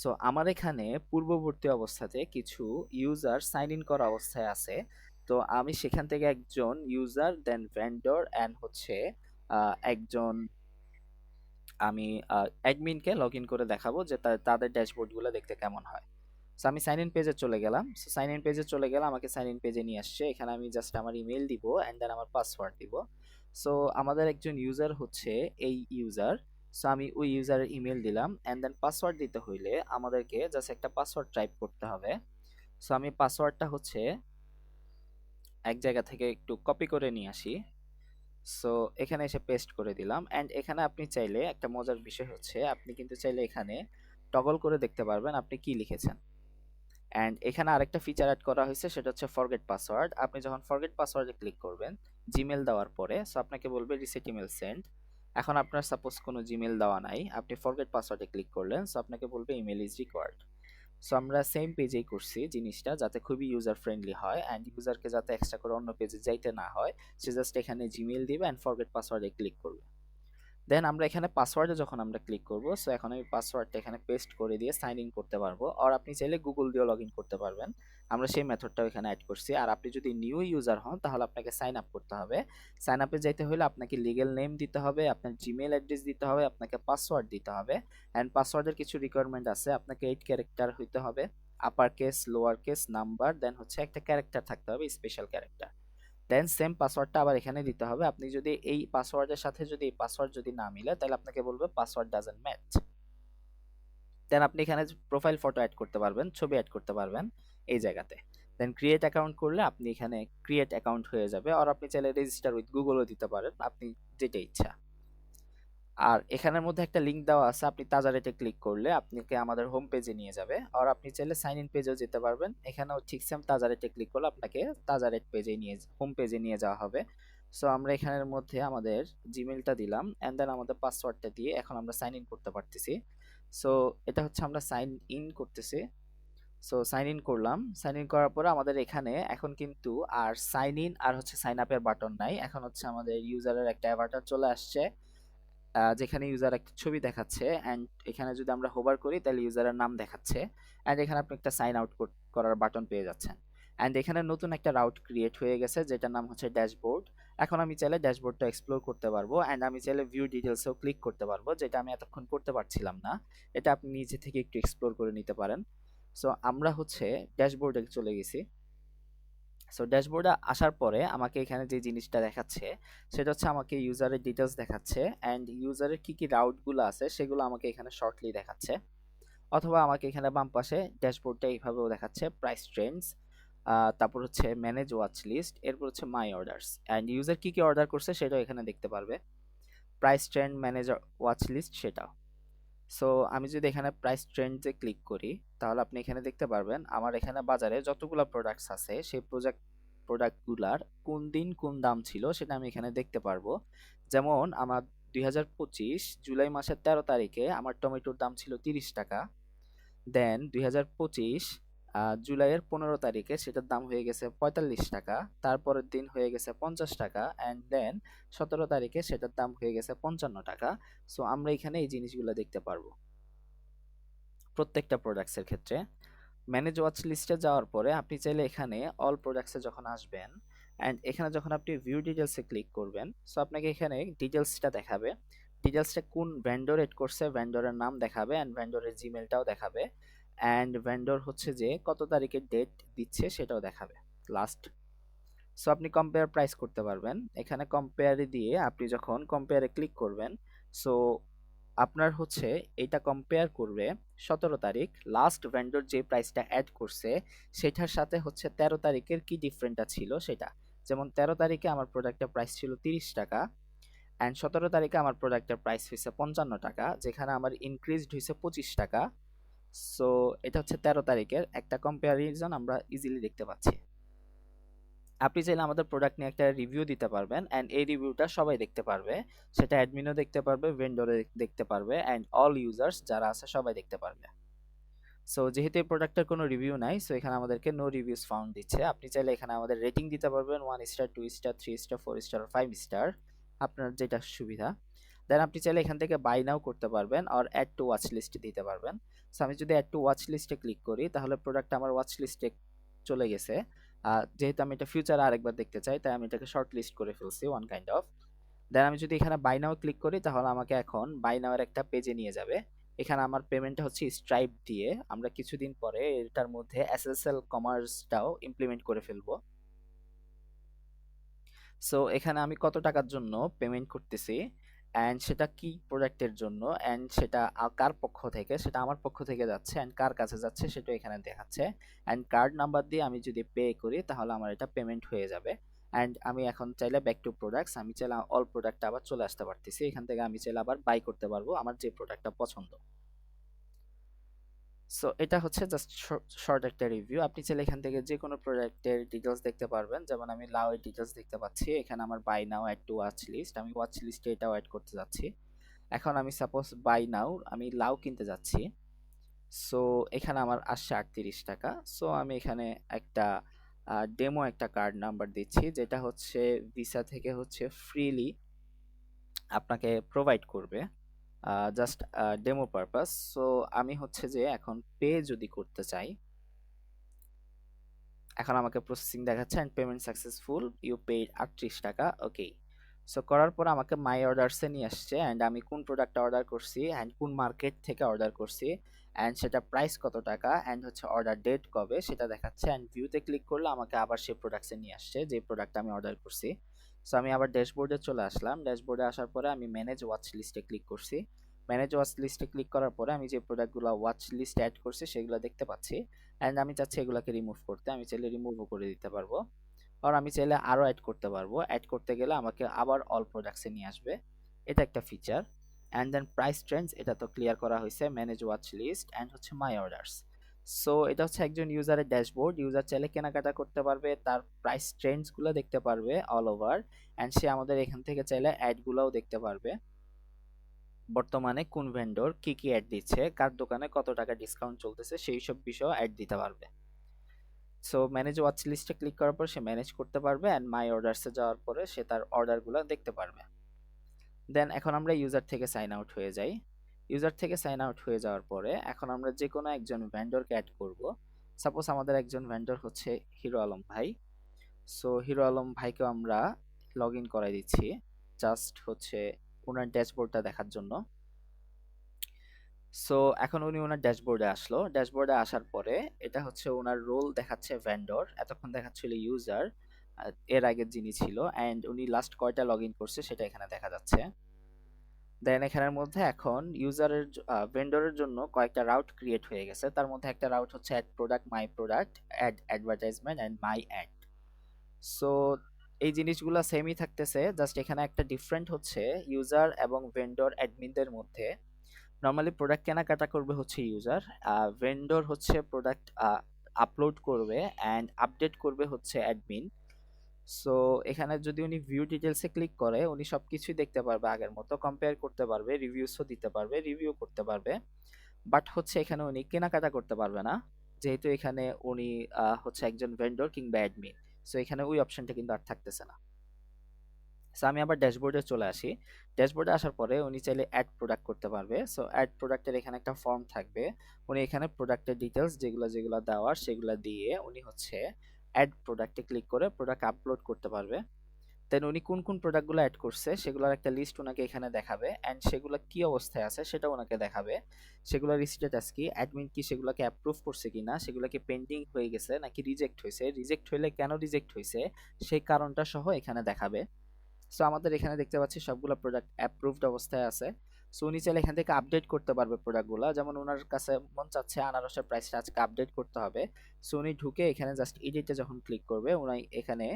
সো আমার এখানে পূর্ববর্তী অবস্থাতে কিছু ইউজার সাইন ইন করা অবস্থায় আছে। তো আমি সেখান থেকে একজন ইউজার, দেন ভেন্ডর অ্যান্ড হচ্ছে একজন আমি অ্যাডমিনকে লগ ইন করে দেখাবো যে তাদের ড্যাশবোর্ডগুলো দেখতে কেমন হয়। সো আমি সাইন ইন পেজে চলে গেলাম। সো সাইন ইন পেজে চলে গেলাম, আমাকে সাইন ইন পেজে নিয়ে আসছে। এখানে আমি জাস্ট আমার ইমেল দিব অ্যান্ড দেন আমার পাসওয়ার্ড দিব। সো আমাদের একজন ইউজার হচ্ছে এই ইউজার। সো আমি ওই ইউজারের ইমেল দিলাম অ্যান্ড দেন পাসওয়ার্ড দিতে হইলে আমাদেরকে জাস্ট একটা পাসওয়ার্ড টাইপ করতে হবে। সো আমি পাসওয়ার্ডটা হচ্ছে এক জায়গা থেকে একটু কপি করে নিয়ে আসি। সো এখানে এসে পেস্ট করে দিলাম। অ্যান্ড এখানে আপনি চাইলে একটা মজার বিষয় হচ্ছে আপনি কিন্তু চাইলে এখানে টগল করে দেখতে পারবেন আপনি কি লিখেছেন। অ্যান্ড এখানে আরেকটা ফিচার অ্যাড করা হয়েছে, সেটা হচ্ছে ফরগেট পাসওয়ার্ড। আপনি যখন ফরগেট পাসওয়ার্ডে ক্লিক করবেন জিমেল দেওয়ার পরে, সো আপনাকে বলবে রিসেট ইমেল সেন্ড। এখন আপনার সাপোজ কোনো জিমেল দেওয়া নাই, আপনি ফরগেট পাসওয়ার্ডে ক্লিক করলেন, সো আপনাকে বলবে ইমেল ইজ রিকোয়ার্ড। সো আমরা সেম পেজেই করছি জিনিসটা, যাতে খুবই ইউজার ফ্রেন্ডলি হয় অ্যান্ড ইউজারকে যাতে এক্সট্রা করে অন্য পেজে যাইতে না হয়। সে জাস্ট এখানে জিমেইল দিবে অ্যান্ড ফরগেট পাসওয়ার্ডে ক্লিক করবে। দেন আমরা এখানে পাসওয়ার্ডে যখন আমরা ক্লিক করব, সো এখন আমি পাসওয়ার্ডটা এখানে পেস্ট করে দিয়ে সাইন ইন করতে পারবো, আর আপনি চাইলে গুগল দিয়েও লগ ইন করতে পারবেন। আমরা সেই মেথডটাও এখানে অ্যাড করছি। আর আপনি যদি নিউ ইউজার হন তাহলে আপনাকে সাইন আপ করতে হবে। সাইন আপে যাইতে হলে আপনাকে লিগ্যাল নেম দিতে হবে, আপনার জিমেইল অ্যাড্রেস দিতে হবে, আপনাকে পাসওয়ার্ড দিতে হবে অ্যান্ড পাসওয়ার্ডের কিছু রিকোয়ারমেন্ট আছে। আপনাকে 8 ক্যারেক্টার হইতে হবে, upper case, lower case, number, then হচ্ছে একটা ক্যারেক্টার থাকতে হবে, স্পেশাল ক্যারেক্টার। দেন সেম পাসওয়ার্ডটা আবার এখানে দিতে হবে। আপনি যদি এই পাসওয়ার্ডের সাথে যদি এই পাসওয়ার্ড যদি না মিলে, তাহলে আপনাকে বলবে পাসওয়ার্ড ডাজন্ট ম্যাচ। দেন আপনি এখানে প্রোফাইল ফটো অ্যাড করতে পারবেন, ছবি অ্যাড করতে পারবেন এই জায়গাতে। দেন ক্রিয়েট অ্যাকাউন্ট করলে আপনি এখানে ক্রিয়েট অ্যাকাউন্ট হয়ে যাবে, আর আপনি চাইলে রেজিস্টার উইথ গুগলও দিতে পারেন, আপনি যেটা ইচ্ছা। আর এখানের মধ্যে একটা লিংক দেওয়া আছে, আপনি তাজা রেটে ক্লিক করলে আপনাকে আমাদের হোম পেজে নিয়ে যাবে, আর আপনি চাইলে সাইন ইন পেজেও যেতে পারবেন। এখানেও ঠিক সেম তাজা রেটে ক্লিক করলে আপনাকে তাজা রেট পেজে নিয়ে, হোম পেজে নিয়ে যাওয়া হবে। সো আমরা এখানের মধ্যে আমাদের জিমেলটা দিলাম অ্যান্ড দেন আমাদের পাসওয়ার্ডটা দিয়ে এখন আমরা সাইন ইন করতে পারতেছি। সো এটা হচ্ছে আমরা সাইন ইন করতেছি। সো সাইন ইন করলাম। সাইন ইন করার পরে আমাদের এখানে এখন কিন্তু আর সাইন ইন আর হচ্ছে সাইন আপের বাটন নাই, এখন হচ্ছে আমাদের ইউজারের একটা অ্যাভাটার চলে আসছে, যেখানে ইউজার একটা ছবি দেখাচ্ছে অ্যান্ড এখানে যদি আমরা হোভার করি তাহলে ইউজারের নাম দেখাচ্ছে অ্যান্ড এখানে আপনি একটা সাইন আউট করার বাটন পেয়ে যাচ্ছেন। অ্যান্ড এখানে নতুন একটা রাউট ক্রিয়েট হয়ে গেছে যেটার নাম হচ্ছে ড্যাশবোর্ড। এখন আমি চাইলে ড্যাশবোর্ডটা এক্সপ্লোর করতে পারবো অ্যান্ড আমি চাইলে ভিউ ডিটেলসেও ক্লিক করতে পারবো, যেটা আমি এতক্ষণ করতে পারছিলাম না। এটা আপনি নিজে থেকে একটু এক্সপ্লোর করে নিতে পারেন। সো আমরা হচ্ছে ড্যাশবোর্ডে চলে গেছি। সো ড্যাশবোর্ডে আসার পরে আমাকে এখানে যে জিনিসটা দেখাচ্ছে সেটা হচ্ছে আমাকে ইউজারের ডিটেলস দেখাচ্ছে অ্যান্ড ইউজারের কি কি রাউটগুলো আছে সেগুলো আমাকে এখানে শর্টলি দেখাচ্ছে। অথবা আমাকে এখানে বাম পাশে ড্যাশবোর্ডটা এইভাবেও দেখাচ্ছে, প্রাইস ট্রেন্ডস, তারপর হচ্ছে ম্যানেজ ওয়াচ লিস্ট, এরপর হচ্ছে মাই অর্ডারস অ্যান্ড ইউজার কি কি অর্ডার করছে সেটাও এখানে দেখতে পারবে, price trend, manage watch list সেটাও। সো আমি যদি এখানে প্রাইস ট্রেন্ডসে ক্লিক করি তাহলে আপনি এখানে দেখতে পারবেন আমার এখানে বাজারে যতগুলো প্রোডাক্টস আছে সেই প্রোডাক্টগুলার কোন দিন কোন দাম ছিল সেটা আমি এখানে দেখতে পারবো। যেমন আমার 2025 জুলাই মাসের 13 তারিখে আমার টমেটোর দাম ছিল 30 টাকা। দেন 2025 জুলাইয়ের 15 তারিখে সেটার দাম হয়ে গেছে 45 টাকা। তারপরের দিন হয়ে গেছে 50 টাকা অ্যান্ড দেন 17 তারিখে সেটার দাম হয়ে গেছে 55 টাকা। সো আমরা এখানে এই জিনিসগুলো দেখতে পারবো প্রত্যেকটা প্রোডাক্টসের ক্ষেত্রে। ম্যানেজ ওয়াচ লিস্টে যাওয়ার পরে আপনি চাইলে এখানে অল প্রোডাক্টসে যখন আসবেন অ্যান্ড এখানে যখন আপনি ভিউ ডিটেলসে ক্লিক করবেন, সো আপনাকে এখানে ডিটেলসটা দেখাবে, ডিটেলসটা কোন ভেন্ডর এড করছে ভেন্ডরের নাম দেখাবে অ্যান্ড ভেন্ডরের জিমেলটাও দেখাবে অ্যান্ড ভেন্ডর হচ্ছে যে কত তারিখের ডেট দিচ্ছে সেটাও দেখাবে লাস্ট। সো আপনি কম্পেয়ার প্রাইস করতে পারবেন এখানে। কম্পেয়ারে দিয়ে আপনি যখন কম্পেয়ারে ক্লিক করবেন, সো আপনার হচ্ছে এটা কম্পেয়ার করবে 17 তারিখ লাস্ট ভেন্ডর যে প্রাইসটা অ্যাড করছে সেটার সাথে হচ্ছে 13 তারিখের কি ডিফারেন্টটা ছিল সেটা। যেমন 13 তারিখে আমার প্রোডাক্টের প্রাইস ছিল 30 টাকা অ্যান্ড 17 তারিখে আমার প্রোডাক্টের প্রাইস হয়েছে 55 টাকা, যেখানে আমার ইনক্রিজড হয়েছে 25 টাকা। সো এটা হচ্ছে 13 তারিখের একটা কম্প্যারিজন আমরা ইজিলি দেখতে পাচ্ছি। আপনি চাইলে আমাদের প্রোডাক্ট নিয়ে একটা রিভিউ দিতে পারবেন অ্যান্ড এই রিভিউটা সবাই দেখতে পারবে, সেটা অ্যাডমিনও দেখতে পারবে, ভেন্ডরে দেখতে পারবে অ্যান্ড অল ইউজার্স যারা আছে সবাই দেখতে পারবে। সো যেহেতু এই প্রোডাক্টের কোনো রিভিউ নাই, সো এখানে আমাদেরকে নো রিভিউস ফাউন্ড দিচ্ছে। আপনি চাইলে এখানে আমাদের রেটিং দিতে পারবেন 1 star, 2 star, 3 star, 4 star, 5 star, আপনার যেটা সুবিধা। দেন আপনি চাইলে এখান থেকে বাই নাও করতে পারবেন আর অ্যাড টু ওয়াচ লিস্টে দিতে পারবেন। সো আমি যদি অ্যাড টু ওয়াচ লিস্টে ক্লিক করি তাহলে প্রোডাক্ট আমার ওয়াচ লিস্টে চলে গেছে। যেহেতু আমি এটা ফিউচারে আরেকবার দেখতে চাই তাই আমি এটাকে শর্ট লিস্ট করে ফেলছি ওয়ান কাইন্ড অফ। দেন আমি যদি এখানে বাই নাও ক্লিক করি তাহলে আমাকে এখন বাই নাও এর একটা পেজে নিয়ে যাবে। এখানে আমার পেমেন্টটা হচ্ছে স্ট্রাইপ দিয়ে, আমরা কিছুদিন পরে এটার মধ্যে এসএসএল কমার্সটাও ইমপ্লিমেন্ট করে ফেলবো। সো এখানে আমি কত টাকার জন্য পেমেন্ট করতেছি অ্যান্ড সেটা কি প্রোডাক্টের জন্য অ্যান্ড সেটা কার পক্ষ থেকে, সেটা আমার পক্ষ থেকে যাচ্ছে অ্যান্ড কার কাছে যাচ্ছে সেটা এখানে দেখাচ্ছে অ্যান্ড কার্ড নাম্বার দিয়ে আমি যদি পে করি তাহলে আমার এটা পেমেন্ট হয়ে যাবে। অ্যান্ড আমি এখন চাইলে ব্যাক টু প্রোডাক্টস, আমি চাইলে অল প্রোডাক্টটা আবার চলে আসতে পারতেছি এখান থেকে, আমি চাইলে আবার বাই করতে পারবো আমার যে প্রোডাক্টটা পছন্দ। সো এটা হচ্ছে জাস্ট শর্ট একটা রিভিউ। আপনি চাইলে এখান থেকে যে কোনো প্রোডাক্টের ডিটেলস দেখতে পারবেন, যেমন আমি লাউ এর ডিটেলস দেখতে পাচ্ছি এখানে, আমার buy now add to watch list, আমি ওয়াচ লিস্টে এটাও অ্যাড করতে যাচ্ছি। এখন আমি সাপোজ বাই নাও আমি লাউ কিনতে যাচ্ছি, সো এখানে আমার আসছে 38 টাকা। সো আমি এখানে একটা ডেমো একটা কার্ড নাম্বার দিচ্ছি, যেটা হচ্ছে ভিসা থেকে হচ্ছে ফ্রিলি আপনাকে প্রোভাইড করবে, জাস্ট ডেমো পারপাস। সো আমি হচ্ছে যে এখন পে যদি করতে চাই, এখন আমাকে প্রসেসিং দেখাচ্ছে and payment successful, you paid 38 টাকা। ওকে, সো করার পর আমাকে মাই অর্ডারসে নিয়ে আসছে এন্ড আমি কোন প্রোডাক্টটা অর্ডার করছি এন্ড কোন মার্কেট থেকে অর্ডার করছি এন্ড সেটা প্রাইস কত টাকা এন্ড হচ্ছে অর্ডার ডেট কবে সেটা দেখাচ্ছে। এন্ড ভিউতে ক্লিক করলে আমাকে আবার সেই প্রোডাক্টসে নিয়ে আসছে যে প্রোডাক্টটা আমি অর্ডার করছি। সো আমি আবার ড্যাশবোর্ডে চলে আসলাম। ড্যাশবোর্ডে আসার পরে আমি ম্যানেজ ওয়াচ লিস্টে ক্লিক করছি। ম্যানেজ ওয়াচ লিস্টে ক্লিক করার পরে আমি যে প্রোডাক্টগুলো ওয়াচ লিস্টে অ্যাড করছি সেগুলো দেখতে পাচ্ছি এন্ড আমি চাচ্ছি এগুলাকে রিমুভ করতে। আমি চাইলে রিমুভও করে দিতে পারবো, আর আমি চাইলে আরো অ্যাড করতে পারবো। অ্যাড করতে গেলে আমাকে আবার অল প্রোডাক্টসে নিয়ে আসবে, এটা একটা feature. And then price trends, এটা তো ক্লিয়ার করা হয়েছে। ম্যানেজ ওয়াচ লিস্ট এন্ড হচ্ছে মাই অর্ডারস। সো এটা হচ্ছে একজন ইউজারের ড্যাশবোর্ড। ইউজার চাইলে কেনাকাটা করতে পারবে, তার প্রাইস ট্রেন্ডস গুলো দেখতে পারবে অল ওভার, এন্ড সে আমাদের এখান থেকে চাইলে অ্যাড গুলাও দেখতে পারবে, বর্তমানে কোন ভেন্ডর কি কি অ্যাড দিচ্ছে, কার দোকানে কত টাকা ডিসকাউন্ট চলতেছে, সেই সব বিষয় অ্যাড দিতে পারবে। সো ম্যানেজ ওয়াচ লিস্টে ক্লিক করার পর সে ম্যানেজ করতে পারবে এন্ড মাই অর্ডারসে যাওয়ার পরে সে তার অর্ডারগুলো দেখতে পারবে। দেন এখন আমরা ইউজার থেকে সাইন আউট হয়ে যাই। ইউজার থেকে সাইন আউট হয়ে যাওয়ার পরে এখন আমরা যে কোনো একজন ভেন্ডরকে অ্যাড করব। সাপোজ আমাদের একজন ভেন্ডর হচ্ছে হিরো আলম ভাই। সো হিরো আলম ভাইকেও আমরা লগ ইন করাই দিচ্ছি, জাস্ট হচ্ছে ওনার ড্যাশবোর্ডটা দেখার জন্য। সো এখন উনি ওনার ড্যাশবোর্ডে আসলো। ড্যাশবোর্ডে আসার পরে এটা হচ্ছে ওনার রোল দেখাচ্ছে ভেন্ডর, এতক্ষণ দেখাচ্ছিল ইউজার, এর আগে যিনি ছিল, এন্ড উনি লাস্ট কয়টা লগ ইন করছে সেটা এখানে দেখা যাচ্ছে। দেন এখানের মধ্যে এখন ইউজারের ভেন্ডরের জন্য কয়েকটা রাউট ক্রিয়েট হয়ে গেছে। তার মধ্যে একটা রাউট হচ্ছে add product, my product, add advertisement and my ad. So এই জিনিসগুলো সেমই থাকতেছে, জাস্ট এখানে একটা ডিফারেন্ট হচ্ছে ইউজার এবং ভেন্ডর অ্যাডমিনদের মধ্যে। নরমালি প্রোডাক্ট কেনাকাটা করবে হচ্ছে ইউজার, ভেন্ডর হচ্ছে প্রোডাক্ট আপলোড করবে অ্যান্ড আপডেট করবে হচ্ছে অ্যাডমিন। সো এখানে যদি উনি ভিউ ডিটেলসে ক্লিক করে উনি সবকিছুই দেখতে পারবে, আগের মতো কম্পেয়ার করতে পারবে, রিভিউসও দিতে পারবে, রিভিউ করতে পারবে। বাট হচ্ছে এখানে উনি কেনাকাটা করতে পারবে না, যেহেতু এখানে উনি হচ্ছে একজন ভেন্ডর কিংবা অ্যাডমিন। সো এখানে ওই অপশনটা কিন্তু আর থাকতেছে না। সো আমি আবার ড্যাশবোর্ডে চলে আসি। ড্যাশবোর্ডে আসার পরে উনি চাইলে অ্যাড প্রোডাক্ট করতে পারবে। সো অ্যাড প্রোডাক্টের এখানে একটা ফর্ম থাকবে, উনি এখানে প্রোডাক্টের ডিটেলস যেগুলো যেগুলো দেওয়ার সেগুলো দিয়ে উনি হচ্ছে অ্যাড প্রোডাক্টে ক্লিক করে প্রোডাক্ট আপলোড করতে পারবে। দেন উনি কোন কোন প্রোডাক্টগুলো অ্যাড করছে সেগুলোর একটা লিস্ট ওনাকে এখানে দেখাবে এন্ড সেগুলো কি অবস্থায় আছে সেটা ওনাকে দেখাবে। সেগুলোর স্ট্যাটাস কি, অ্যাডমিন কি সেগুলোকে অ্যাপ্রুভ করছে কিনা, সেগুলো কি পেন্ডিং হয়ে গেছে নাকি রিজেক্ট হয়েছে, রিজেক্ট হইলে কেন রিজেক্ট হয়েছে সেই কারণটা সহ এখানে দেখাবে। সো আমাদের এখানে দেখতে পাচ্ছি সবগুলো প্রোডাক্ট অ্যাপ্রুভড অবস্থায় আছে। সো উনি চাইলে এখান থেকে আপডেট করতে পারবে প্রোডাক্টগুলো, যেমন ওনার কাছে মন চাচ্ছে আনারসের প্রাইসটা আজকে আপডেট করতে হবে। সো উনি ঢুকে এখানে জাস্ট এডিটে যখন ক্লিক করবে উনি এখানে